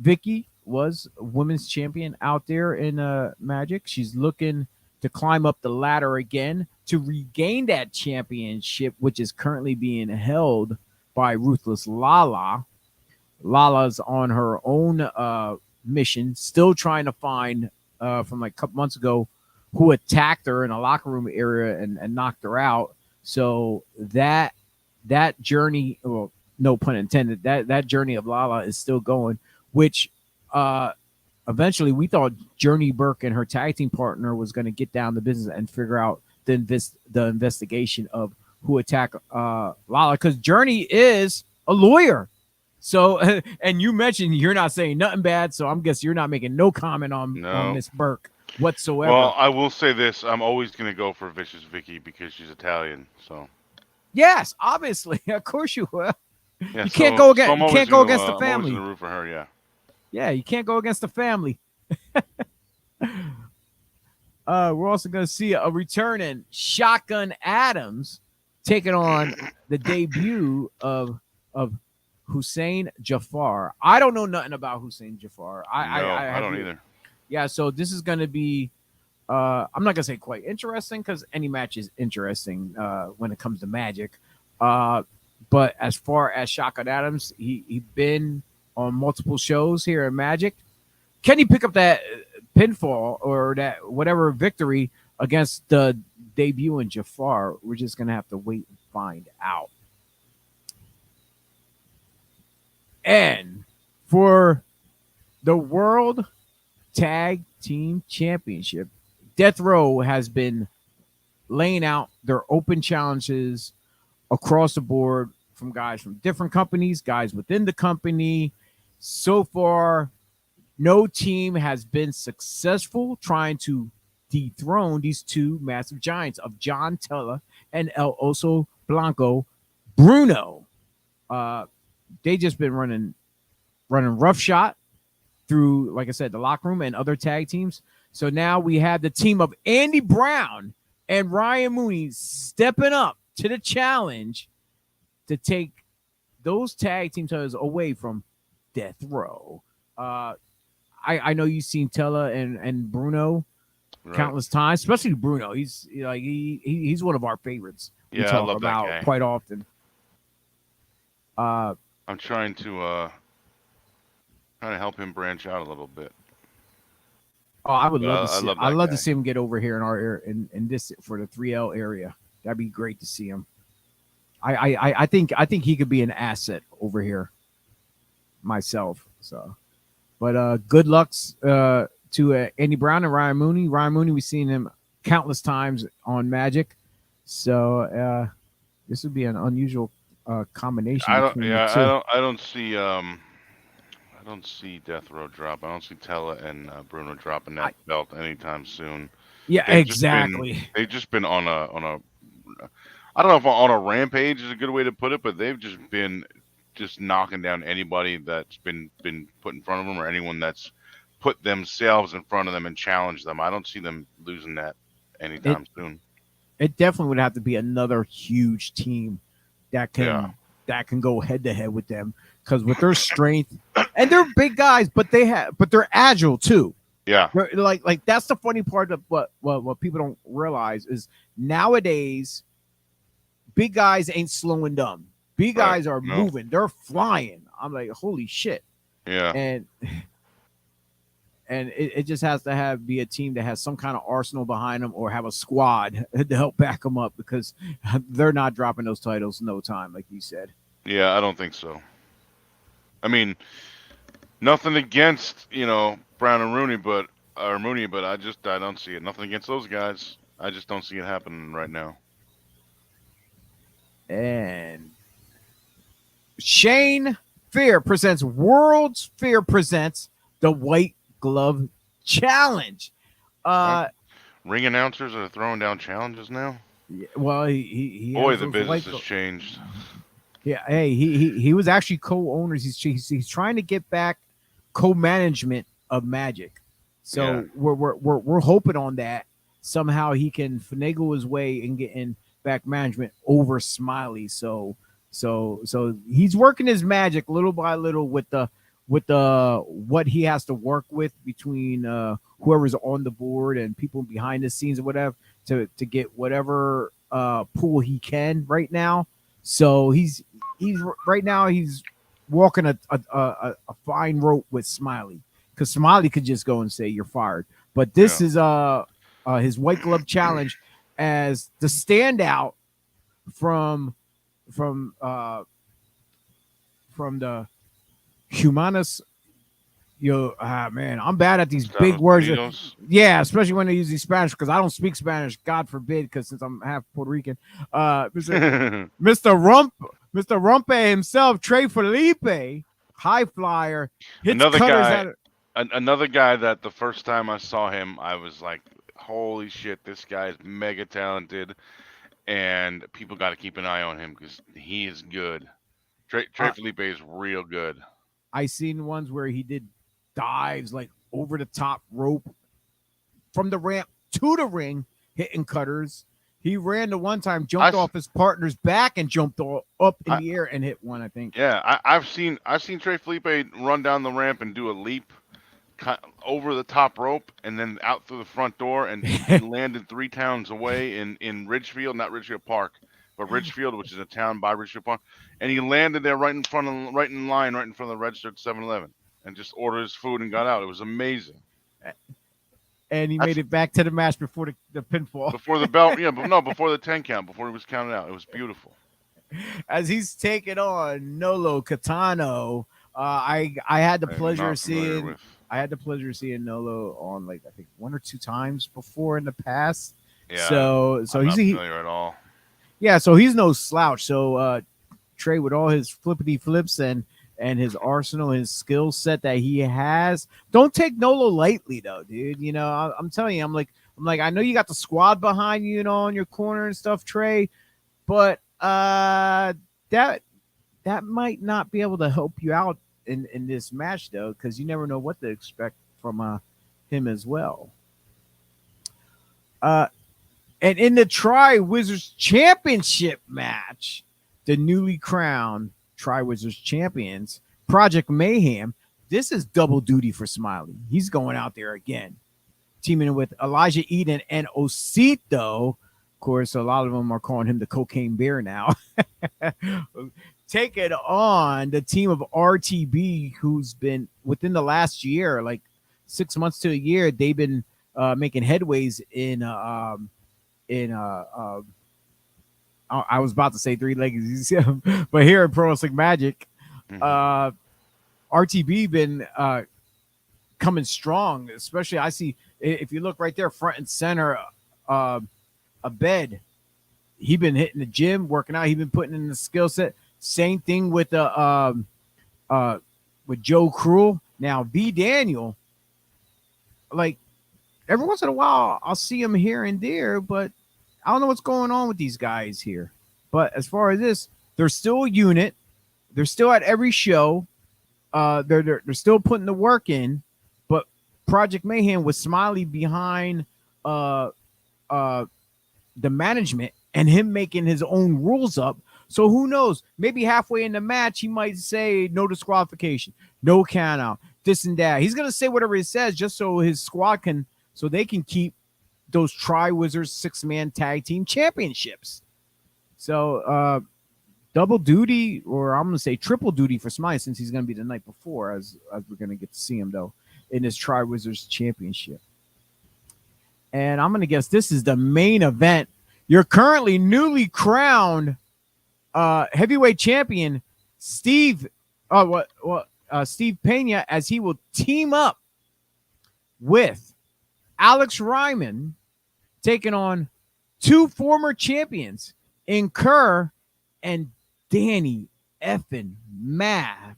Vicky was women's champion out there in Magic. She's looking to climb up the ladder again to regain that championship, which is currently being held by Ruthless Lala. Lala's on her own mission, still trying to find from like a couple months ago who attacked her in a locker room area and knocked her out. So that journey, well, no pun intended, that journey of Lala is still going, which eventually we thought Journey Burke and her tag team partner was going to get down to business and figure out the investigation of who attacked Lala, because Journey is a lawyer. So, and you mentioned you're not saying nothing bad, so I'm guessing you're not making no comment on Miss Burke whatsoever. Well, I will say this: I'm always going to go for Vicious Vicky because she's Italian. So, yes, obviously, of course you will. Yeah, you can't go against. So you can't go against the family. I'm always going to root for her. Yeah. Yeah, you can't go against the family. We're also going to see a returning Shotgun Adams taking on the debut of Hussein Jafar. I don't know nothing about Hussein Jafar. I don't either. Yeah, so this is going to be, I'm not going to say quite interesting because any match is interesting when it comes to Magic. But as far as Shotgun Adams, he's been on multiple shows here in Magic. Can he pick up that pinfall or that whatever victory against the debut in Jafar? We're just going to have to wait and find out. And for the World Tag Team Championship, Death Row has been laying out their open challenges across the board from guys from different companies, guys within the company. So far, no team has been successful trying to dethrone these two massive giants of John Tella and El Oso Blanco Bruno. They just been running roughshod through, like I said, the locker room and other tag teams. So now we have the team of Andy Brown and Ryan Mooney stepping up to the challenge to take those tag team titles away from Death Row. I know you've seen Tella and Bruno countless times, especially Bruno. He's like he's one of our favorites. We talk I love about that guy quite often. I'm trying to help him branch out a little bit. Oh, I would love to see. I'd love guy. to see him get over here in our area, in this for the 3L area. That'd be great to see him. I think he could be an asset over here. Myself, so. But good lucks to Andy Brown and Ryan Mooney. Ryan Mooney, we've seen him countless times on Magic, so this would be an unusual combination. I don't see Death Row drop. I don't see Tella and Bruno dropping that belt anytime soon. Yeah, exactly. They've just been on a. I don't know if on a rampage is a good way to put it, but they've just been knocking down anybody that's been put in front of them or anyone that's put themselves in front of them and challenged them. I don't see them losing that anytime soon. It definitely would have to be another huge team that can go head to head with them, because with their strength and they're big guys, but they're agile too. Yeah, like that's the funny part of what people don't realize is nowadays big guys ain't slowing down. Big guys are moving. They're flying. I'm like, holy shit. Yeah. And it just has to be a team that has some kind of arsenal behind them or have a squad to help back them up, because they're not dropping those titles in no time, like you said. Yeah, I don't think so. I mean, nothing against, Brown and Mooney, but I don't see it. Nothing against those guys. I just don't see it happening right now. And Shane World's Fair presents the White Glove Challenge. Ring announcers are throwing down challenges now. Well, he Boy, has the those business has changed. Yeah, hey, he was actually co-owners. He's trying to get back co-management of Magic. So we're hoping on that somehow he can finagle his way and get in back management over Smiley. So he's working his magic little by little with the what he has to work with between whoever's on the board and people behind the scenes or whatever to get whatever pool he can right now. So he's right now he's walking a fine rope with Smiley, because Smiley could just go and say you're fired. But this is his White Glove Challenge as the standout from the Humanas. Man, I'm bad at these big words. Yeah, especially when they use these Spanish, because I don't speak Spanish, God forbid, because since I'm half Puerto Rican. Mr. Rumpe himself, Trey Felipe, high flyer, hits another guy that the first time I saw him, I was like, holy shit, this guy is mega talented, and people got to keep an eye on him because he is good. Trey Felipe is real good. I seen ones where he did dives like over the top rope from the ramp to the ring, hitting cutters. He ran the one time, jumped off his partner's back and jumped up in the air and hit one, I think. Yeah, I've seen Trey Felipe run down the ramp and do a leap over the top rope and then out through the front door, and he landed 3 towns away in Ridgefield, not Ridgefield Park, but Ridgefield, which is a town by Ridgefield Park, and he landed there right in line, right in front of the register at 7-Eleven, and just ordered his food and got out. It was amazing. And he made it back to the match before the pinfall. Before the belt, before the 10 count, before he was counted out. It was beautiful. As he's taking on Nolo Catano, I had the pleasure of seeing Nolo on like I think 1 or 2 times before in the past. Yeah. So I'm not familiar at all. Yeah, so he's no slouch. So Trey, with all his flippity flips and his arsenal, his skill set that he has, don't take Nolo lightly though, dude. You know, I'm telling you, I'm like, I know you got the squad behind you, on your corner and stuff, Trey, but that might not be able to help you out in this match though, because you never know what to expect from him as well. And in the Tri-Wizards Championship match, the newly crowned Tri-Wizards champions, Project Mayhem. This is double duty for Smiley. He's going out there again, teaming with Elijah Eden and Osito. Of course, a lot of them are calling him the Cocaine Bear now. Taking on the team of RTB, who's been within the last year, like 6 months to a year, they've been making headways I was about to say 3 Legacies, but here in Pro Wrestling Magic, RTB been coming strong. Especially, I see if you look right there, front and center, a bed. He been hitting the gym, working out. He been putting in the skill set. Same thing with Joe Cruel. Now B Daniel, like every once in a while, I'll see him here and there, but I don't know what's going on with these guys here. But as far as this, they're still a unit. They're still at every show. They're still putting the work in. But Project Mayhem with Smiley behind the management and him making his own rules up. So who knows? Maybe halfway in the match, he might say no disqualification, no count out, this and that. He's gonna say whatever he says just so his squad so they can keep those Tri-Wizards 6-man tag team championships. So double duty, or I'm going to say triple duty for Smiley, since he's going to be the night before, as we're going to get to see him, though, in this Tri-Wizards championship. And I'm going to guess this is the main event. You're currently newly crowned heavyweight champion, Steve Pena, as he will team up with Alex Ryman, taking on 2 former champions in Kerr and Danny effing Math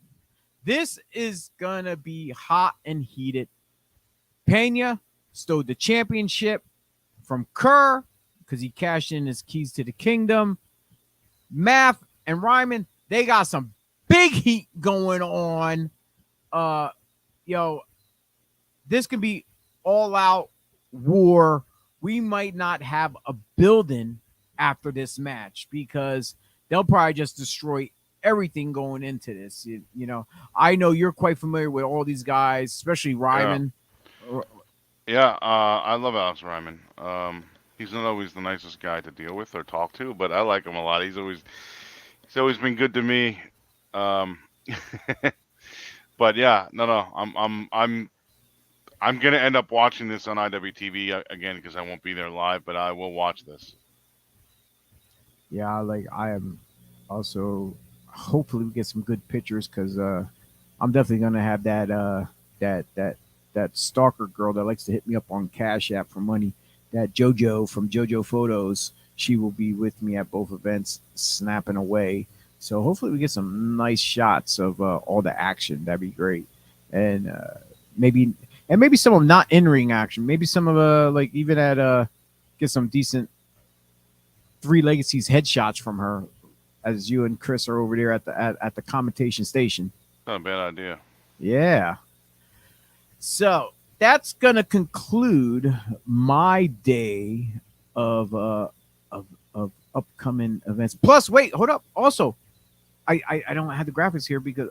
This is gonna be hot and heated. Pena stole the championship from Kerr because he cashed in his keys to the kingdom. Math and Ryman, they got some big heat going on. Uh, yo, this could be all out war. We might not have a building after this match because they'll probably just destroy everything going into this. I know you're quite familiar with all these guys, especially Yeah. Ryman. Yeah, I love Alex Ryman. He's not always the nicest guy to deal with or talk to, but I like him a lot. He's always been good to me. Um, but yeah, no, I'm gonna end up watching this on IWTV again because I won't be there live, but I will watch this. Yeah, like I am also hopefully we get some good pictures because I'm definitely gonna have that stalker girl that likes to hit me up on Cash App for money. That JoJo from JoJo Photos, she will be with me at both events, snapping away. So hopefully we get some nice shots of all the action. That'd be great, and maybe maybe some of not in ring action. Maybe some of like even at get some decent three legacies headshots from her as you and Chris are over there at the commentation station. Not a bad idea. Yeah. So that's gonna conclude my day of of upcoming events. Plus, wait, hold up. Also, I don't have the graphics here because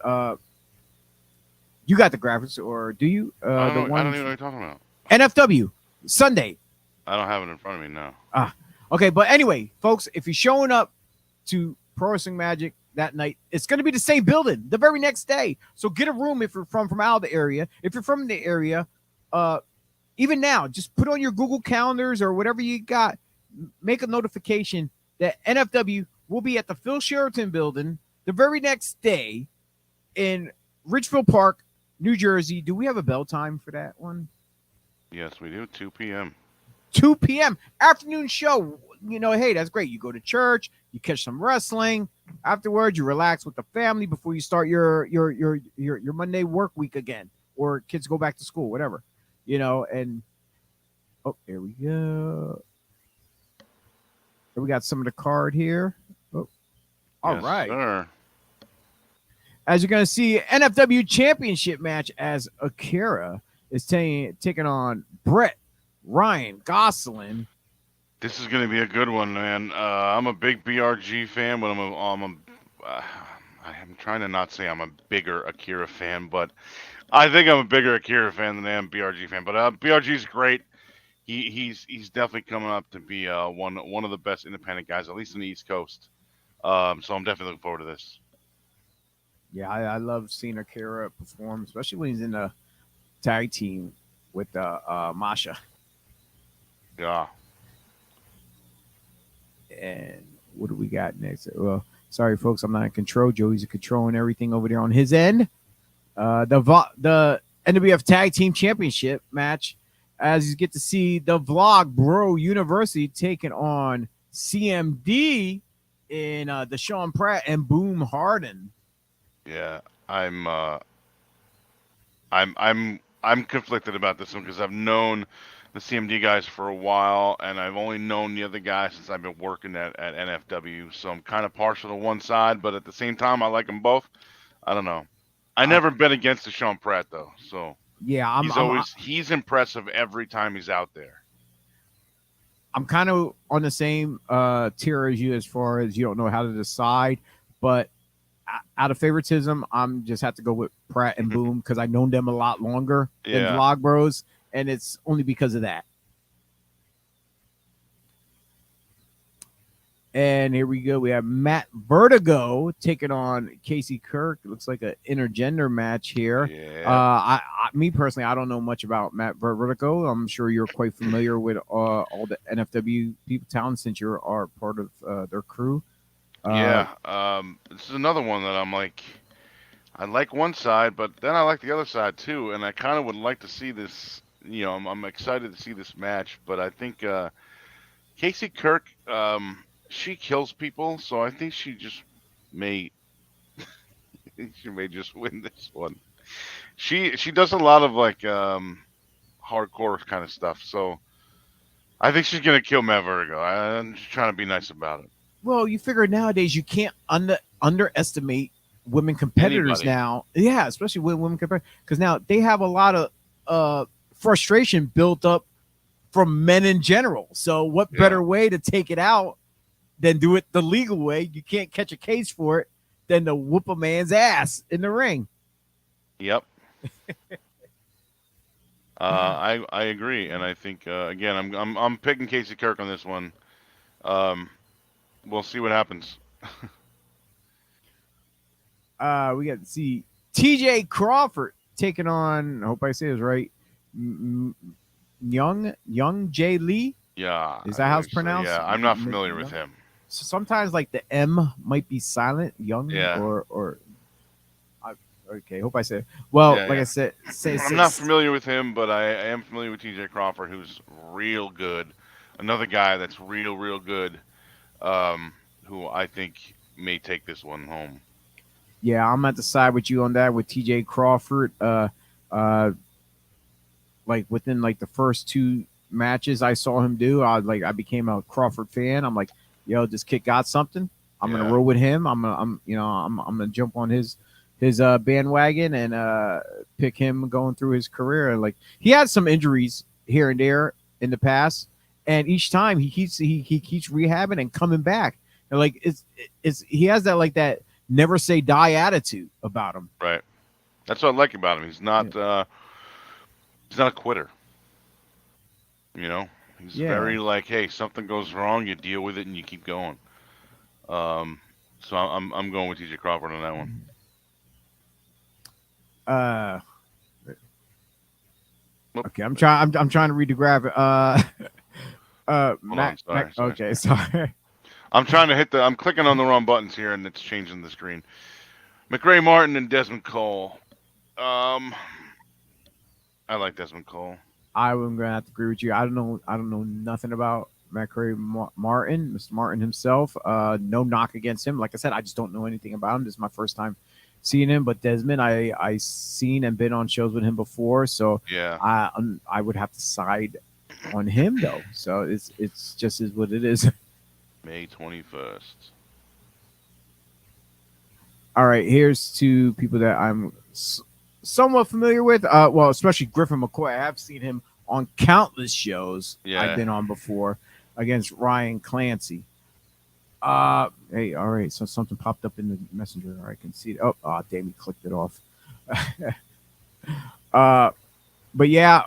you got the graphics or do you? I The don't know. I don't one even know what you're talking about. NFW Sunday. I don't have it in front of me now. Okay, but anyway, folks, if you're showing up to Pro Wrestling Magic that night, it's going to be the same building the very next day. So get a room if you're from out of the area. If you're from the area, even now, just put on your Google calendars or whatever you got. Make a notification that NFW will be at the Phil Sheraton building the very next day in Ridgefield Park, New Jersey. Do we have a bell time for that one? Yes, we do. 2 p.m. 2 p.m. afternoon show. Hey, that's great. You go to church, you catch some wrestling. Afterwards, you relax with the family before you start your Monday work week again, or kids go back to school, whatever. And oh, there we go. We got some of the card here. Oh, all Yes, right. sir. As you're gonna see, NFW Championship match as Akira is taking on Brett Ryan Gosselin. This is going to be a good one, man. I'm a big BRG fan, but I'm trying to not say I'm a bigger Akira fan, but I think I'm a bigger Akira fan than I am BRG fan. But BRG's great. He's definitely coming up to be one of the best independent guys, at least in the East Coast. So I'm definitely looking forward to this. Yeah, I love seeing Akira perform, especially when he's in the tag team with Masha. Yeah. And what do we got next? Well, sorry, folks, I'm not in control. Joey's controlling everything over there on his end. The NWF Tag Team Championship match, as you get to see the Vlog Bro University taking on CMD in the Sean Pratt and Boom Harden. Yeah, I'm conflicted about this one because I've known the CMD guys for a while, and I've only known the other guys since I've been working at NFW. So I'm kind of partial to one side, but at the same time, I like them both. I don't know. I never bet against the Sean Pratt though, so Yeah, he's impressive every time he's out there. I'm kind of on the same tier as you as far as you don't know how to decide, but out of favoritism, I'm just have to go with Pratt and Boom because I've known them a lot longer than Vlog Bros, and it's only because of that. And here we go. We have Matt Vertigo taking on Casey Kirk. It looks like an intergender match here. Yeah. Me personally, I don't know much about Matt Vertigo. I'm sure you're quite familiar with all the NFW people talent since you are part of their crew. This is another one that I'm like, I like one side, but then I like the other side too, and I kind of would like to see this. I'm excited to see this match, but I think Casey Kirk, she kills people, so I think she just may She may just win this one. She does a lot of like hardcore kind of stuff, so I think she's gonna kill Matt Vertigo. I'm just trying to be nice about it. Well, you figure nowadays you can't underestimate women competitors Anybody. now. Yeah, especially with women competitors, because now they have a lot of frustration built up from men in general. So what Yeah. better way to take it out than do it the legal way? You can't catch a case for it than to whoop a man's ass in the ring. Yep. I agree, and I think again I'm picking Casey Kirk on this one. Um, we'll see what happens. We got to see T.J. Crawford taking on. I hope I say this right. Young Jay Lee. Yeah. Is that how it's So, pronounced? yeah, I'm not familiar with him. So sometimes like the M might be silent, young Yeah. or okay. Hope I said well. Yeah, like yeah. I said, I'm not familiar with him, but I am familiar with TJ Crawford, who's real good. Another guy that's real good, who I think may take this one home. Yeah, I'm at the side with you on that with T.J. Crawford. Like within like the first two matches I saw him do, I became a Crawford fan. I'm like, yo, this kid got something. I'm gonna Yeah. roll with him. I'm gonna jump on his bandwagon and pick him going through his career. And like he had some injuries here and there in the past, and each time he keeps rehabbing and coming back. And like it's he has that like that never say die attitude about him. Right. That's what I like about him. He's not a quitter. You know, he's Yeah. very like, hey, something goes wrong, you deal with it and you keep going. So I'm going with TJ Crawford on that one. Okay, I'm trying to read the graphic. Hold on, sorry. Okay, sorry. I'm trying to I'm clicking on the wrong buttons here and it's changing the screen. McRae Martin and Desmond Cole. I like Desmond Cole. I'm gonna have to agree with you. I don't know nothing about McRae Martin, Mr. Martin himself. No knock against him. Like I said, I just don't know anything about him. This is my first time seeing him. But Desmond, I seen and been on shows with him before, so Yeah. I would have to side on him though. So it's just is what it is. May 21st. All right, here's two people that I'm somewhat familiar with. Well, especially Griffin McCoy. I have seen him on countless shows I've been on before against Ryan Clancy. Hey, all right. So something popped up in the messenger. I can see it. Oh, damn, he clicked it off. But yeah,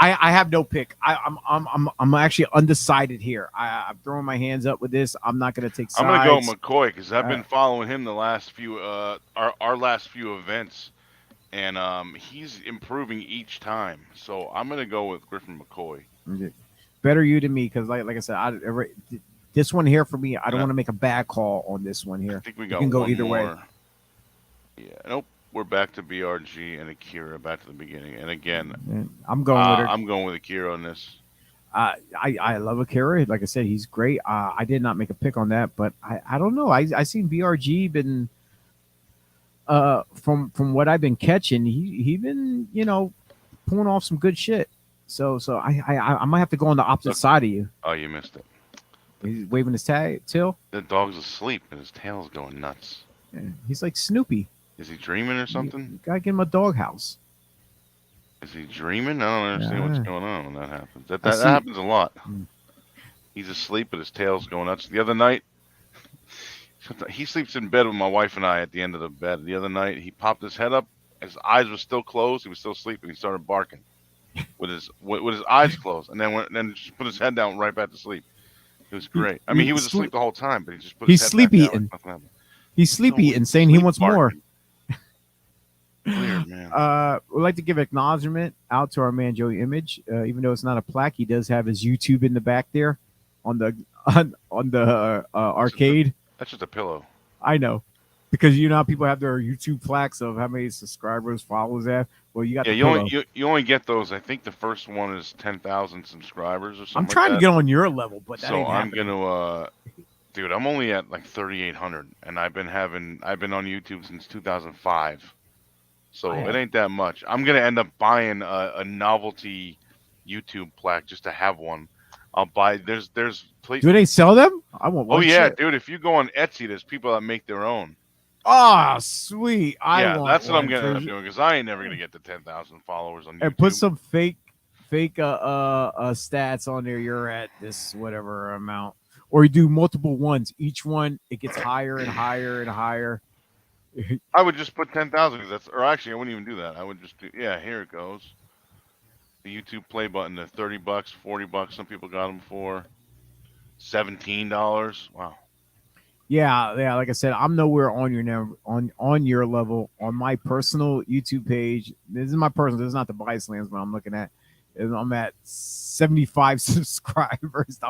I have no pick. I'm actually undecided here. I'm throwing my hands up with this. I'm not gonna take sides. I'm gonna go with McCoy because I've been following him the last few our last few events, and he's improving each time. So I'm gonna go with Griffin McCoy. Better you than me because like I said, this one here for me, I don't want to make a bad call on this one here. I think we You got can go one either way. more. Yeah, nope. We're back to BRG and Akira, back to the beginning. And again, I'm going with her. I'm going with Akira on this. I love Akira. Like I said, he's great. I did not make a pick on that, but I don't know. I seen BRG been from what I've been catching, he been pulling off some good shit. So I might have to go on the opposite side of you. Oh, you missed it. He's waving his tail. The dog's asleep and his tail's going nuts. Yeah, he's like Snoopy. Is he dreaming or something? You gotta get him a doghouse. Is he dreaming? I don't understand what's going on when that happens. That happens a lot. He's asleep, but his tail's going nuts. The other night, he sleeps in bed with my wife and I at the end of the bed. The other night, he popped his head up. His eyes were still closed. He was still sleeping. He started barking with his eyes closed, and then just put his head down right back to sleep. It was great. I mean, he was asleep the whole time, but he just put his head sleep back eating. down like nothing happened. He's sleep eating, saying he wants more. Weird, man. We'd like to give acknowledgement out to our man Joey Image. Even though it's not a plaque, he does have his YouTube in the back there on the arcade. That's just a pillow. I know, because how people have their YouTube plaques of how many subscribers, followers they have. Well, you got the pillow. You only get those. I think the first one is 10,000 subscribers or something. I'm trying to get on your level, but that so ain't I'm happening. gonna Dude, I'm only at like 3,800, and I've been on YouTube since 2005. I So it have. ain't that much. I'm gonna end up buying a novelty YouTube plaque just to have one. I'll buy. Do they sell them? I want Oh one yeah, shit. dude. If you go on Etsy, there's people that make their own. Oh, sweet. I Yeah, want that's what I'm one gonna end for up doing because I ain't never gonna get to 10,000 followers on and put YouTube. some fake stats on there. You're at this whatever amount, or you do multiple ones. Each one it gets higher and higher and higher. I would just put 10,000 because or actually, I wouldn't even do that. I would just do. Yeah, here it goes. The YouTube play button. The $30, $40. Some people got them for $17. Wow. Yeah. Like I said, I'm nowhere on your now on your level on my personal YouTube page. This is my personal. This is not the BodySlams, but I'm looking at. I'm at 75 subscribers.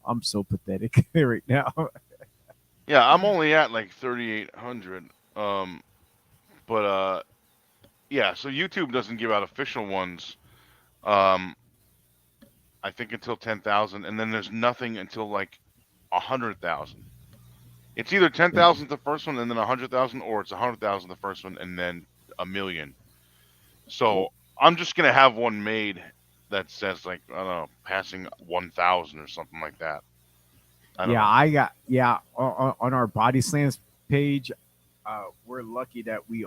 I'm so pathetic right now. Yeah, I'm only at like 3,800. But yeah. So YouTube doesn't give out official ones. Um, I think until 10,000, and then there's nothing until like 100,000. It's either 10,000 the first one, and then 100,000, or it's 100,000 the first one, and then a million. So I'm just gonna have one made that says like I don't know, passing 1,000 or something like that. I don't know. I got on our BodySlams page. We're lucky that we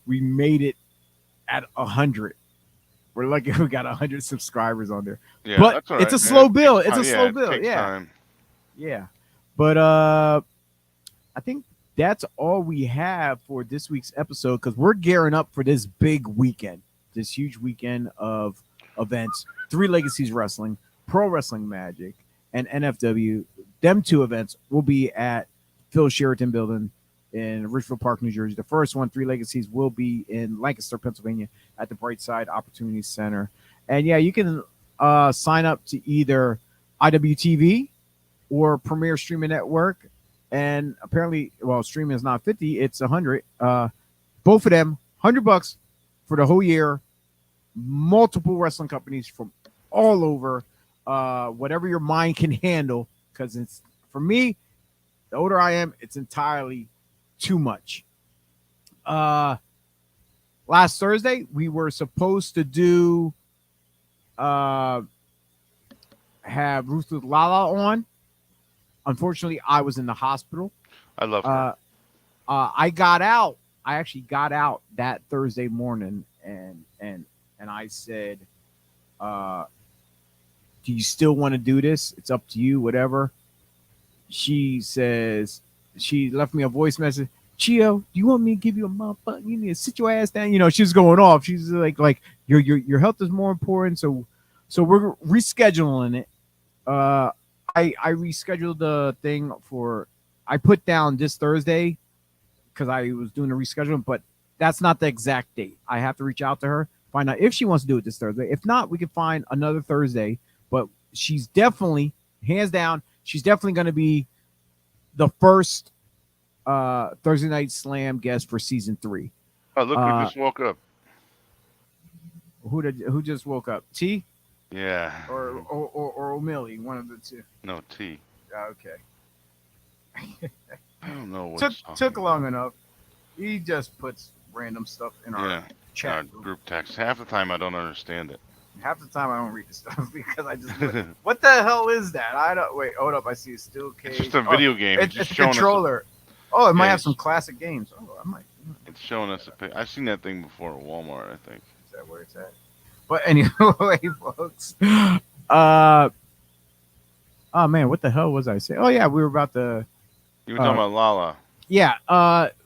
made it at 100. We're lucky we got 100 subscribers on there. Yeah, But that's all it's right, a man. slow It build. takes It's a time. slow It build. takes Yeah. time. Yeah. But I think that's all we have for this week's episode because we're gearing up for this big weekend, this huge weekend of events. 3 Legacies Wrestling, Pro Wrestling Magic, and NFW. Them 2 events will be at Phil Sheraton Building in Richfield Park, New Jersey. The first one, 3 Legacies, will be in Lancaster, Pennsylvania at the Brightside Opportunity Center. And yeah, you can sign up to either IWTV or Premier Streaming Network. And apparently, well, streaming is not 50, it's 100. Both of them, $100 for the whole year. Multiple wrestling companies from all over, whatever your mind can handle. Because it's, for me, the older I am, it's entirely too much. Last Thursday, we were supposed to do have Ruthless Lala on. Unfortunately, I was in the hospital. I love her. I got out. I actually got out that Thursday morning, and I said, "Do you still want to do this? It's up to you. Whatever." She says she left me a voice message. Chio, do you want me to give you a motherfucker? You need to sit your ass down. You know, she's going off. She's like your health is more important. So we're rescheduling it. I rescheduled the thing for. I put down this Thursday because I was doing the rescheduling, but that's not the exact date. I have to reach out to her, find out if she wants to do it this Thursday. If not, we can find another Thursday. But she's definitely, hands down, she's definitely going to be the first Thursday Night Slam guest for season 3. Oh, look who just woke up. Who just woke up? T Yeah. or O'Malley, one of the two. No, T. Okay. I don't know what Took long enough. He just puts random stuff in our chat group text. Half the time I don't understand it. Half the time I don't read the stuff because I just what the hell is that? I don't wait. Hold up, I see a steel cage. It's just a video game. It's just a showing controller. Oh, it might have Yes. some classic games. Oh, I might. It's showing us a pic. I've seen that thing before at Walmart, I think. Is that where it's at? But anyway, folks. Oh man, what the hell was I saying? Oh yeah, we were about to. You were talking about Lala. Yeah.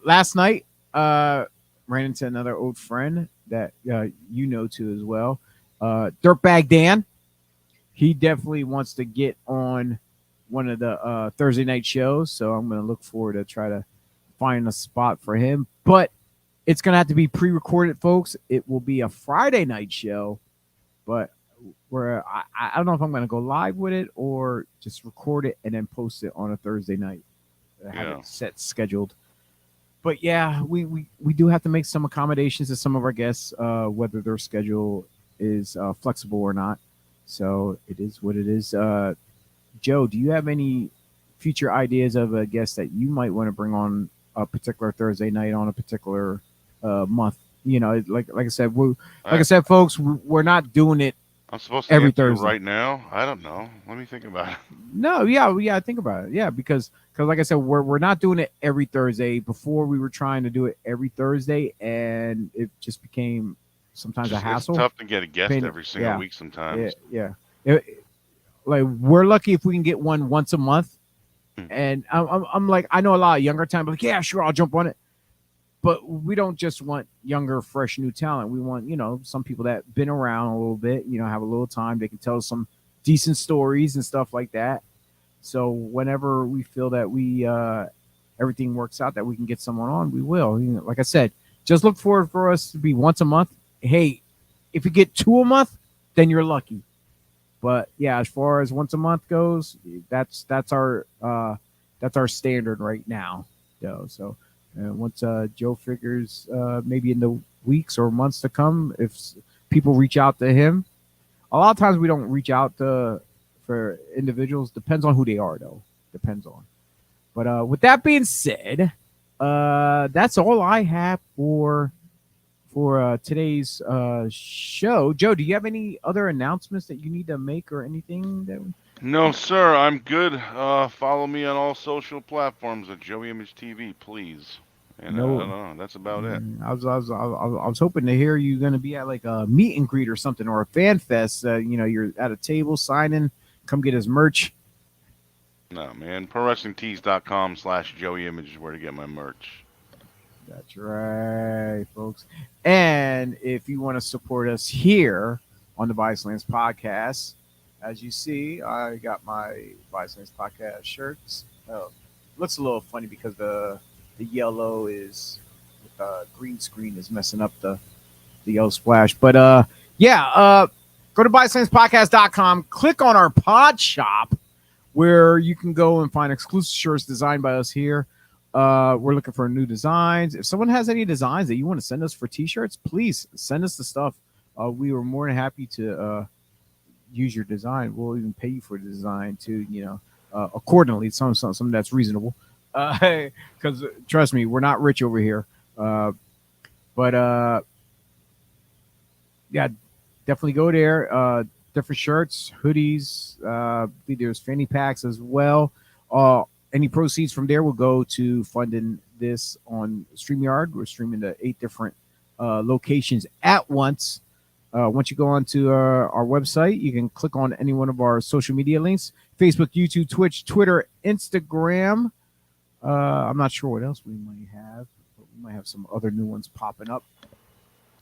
Last night, ran into another old friend that you know too as well. Dirtbag Dan. He definitely wants to get on one of the Thursday night shows, so I'm going to look forward to try to find a spot for him. But it's going to have to be pre-recorded, folks. It will be a Friday night show, but where I don't know if I'm going to go live with it or just record it and then post it on a Thursday night. I have it set scheduled. But yeah, we do have to make some accommodations to some of our guests, whether their schedule is flexible or not. So it is what it is. Joe, do you have any future ideas of a guest that you might want to bring on a particular Thursday night on a particular month. Like I said, folks, we're not doing it I'm supposed to every answer you Thursday. right now. I don't know. Let me think about it. No, yeah, think about it. Yeah, because like I said, we're not doing it every Thursday. Before we were trying to do it every Thursday, and it just became sometimes a It's hassle. tough to get a guest every single week sometimes. Yeah. Like we're lucky if we can get one once a month. And I'm like, I know a lot of younger time, but like, yeah, sure, I'll jump on it. But we don't just want younger, fresh, new talent. We want, some people that been around a little bit, have a little time. They can tell some decent stories and stuff like that. So whenever we feel that we everything works out, that we can get someone on, we will. Like I said, just look forward for us to be once a month. Hey, if you get 2 a month, then you're lucky. But yeah, as far as once a month goes, that's our standard right now, though. So once Joe figures maybe in the weeks or months to come, if people reach out to him, a lot of times we don't reach out for individuals. Depends on who they are, though. Depends on. But with that being said, that's all I have for today's show. Joe, do you have any other announcements that you need to make or anything? No, sir. I'm good. Follow me on all social platforms at Joey Image TV, please. And I don't know. That's about it. I was hoping to hear you going to be at like a meet and greet or something, or a fan fest. You're at a table signing. Come get his merch. No, man. ProWrestlingTees.com/Joey Image is where to get my merch. That's right, folks. And if you want to support us here on the BodySlams podcast, as you see, I got my BodySlams podcast shirts. Looks a little funny because the yellow is with the green screen is messing up the yellow splash. But go to BodySlamspodcast.com, click on our pod shop where you can go and find exclusive shirts designed by us here. We're looking for new designs. If someone has any designs that you want to send us for t-shirts, please send us the stuff. We were more than happy to use your design. We'll even pay you for the design too, accordingly, something that's reasonable. Because trust me, we're not rich over here. But definitely go there. Different shirts, hoodies. There's fanny packs as well. Any proceeds from there will go to funding this on StreamYard. We're streaming to 8 different locations at once. Once you go onto our website, you can click on any one of our social media links: Facebook, YouTube, Twitch, Twitter, Instagram. I'm not sure what else we might have, but we might have some other new ones popping up.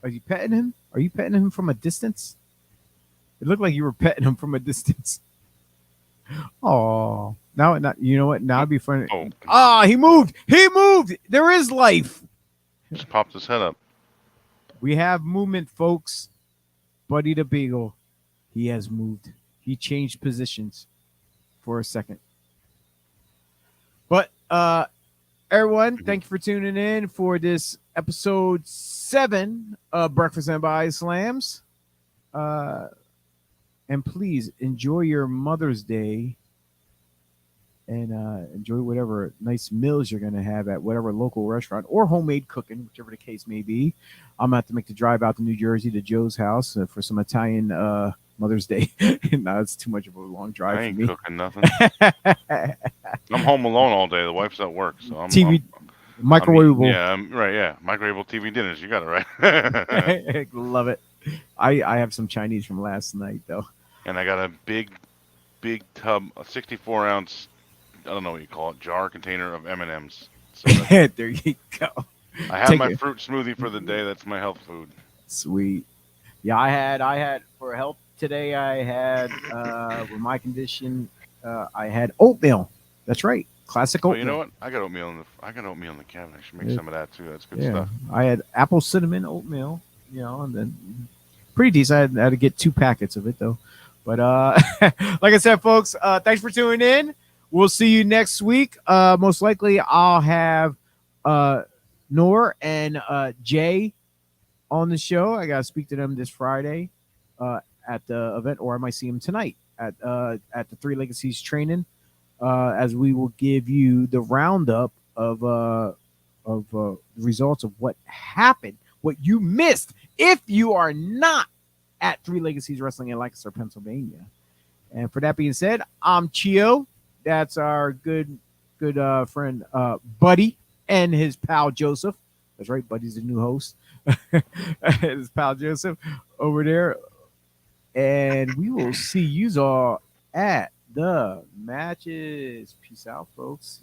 Are you petting him? Are you petting him from a distance? It looked like you were petting him from a distance. Oh, now you know what? Now it'd be funny. He moved. He moved. There is life. Just popped his head up. We have movement, folks. Buddy the Beagle, he has moved. He changed positions for a second. But everyone, thank you for tuning in for this episode 7 of Breakfast and BodySlams. And please enjoy your Mother's Day and enjoy whatever nice meals you're going to have at whatever local restaurant or homemade cooking, whichever the case may be. I'm going to have to make the drive out to New Jersey to Joe's house for some Italian Mother's Day. No, it's too much of a long drive I ain't for me. cooking nothing. I'm home alone all day. The wife's at work, so I'm microwavable. Microwavable TV dinners. You got it right. Love it. I have some Chinese from last night though. And I got a big tub, a 64-ounce, I don't know what you call it, jar container of M&Ms. So there you go. I have my fruit smoothie for the day. That's my health food. Sweet. Yeah, I had for health today. I had with my condition, I had oatmeal. That's right, classic oatmeal. You know what? I got oatmeal in the cabinet. I should make some of that too. That's good stuff. I had apple cinnamon oatmeal. And then pretty decent. I had to get 2 packets of it though. But like I said, folks, thanks for tuning in. We'll see you next week. Most likely, I'll have Noor and Jay on the show. I got to speak to them this Friday at the event, or I might see them tonight at the 3 Legacies training. as we will give you the roundup of the results of what happened, what you missed if you are not at Three Legacies Wrestling in Lancaster, Pennsylvania. And for that being said, I'm Chio. That's our good friend Buddy and his pal Joseph. That's right, Buddy's the new host. His pal Joseph over there. And we will see you all at the matches. Peace out, folks.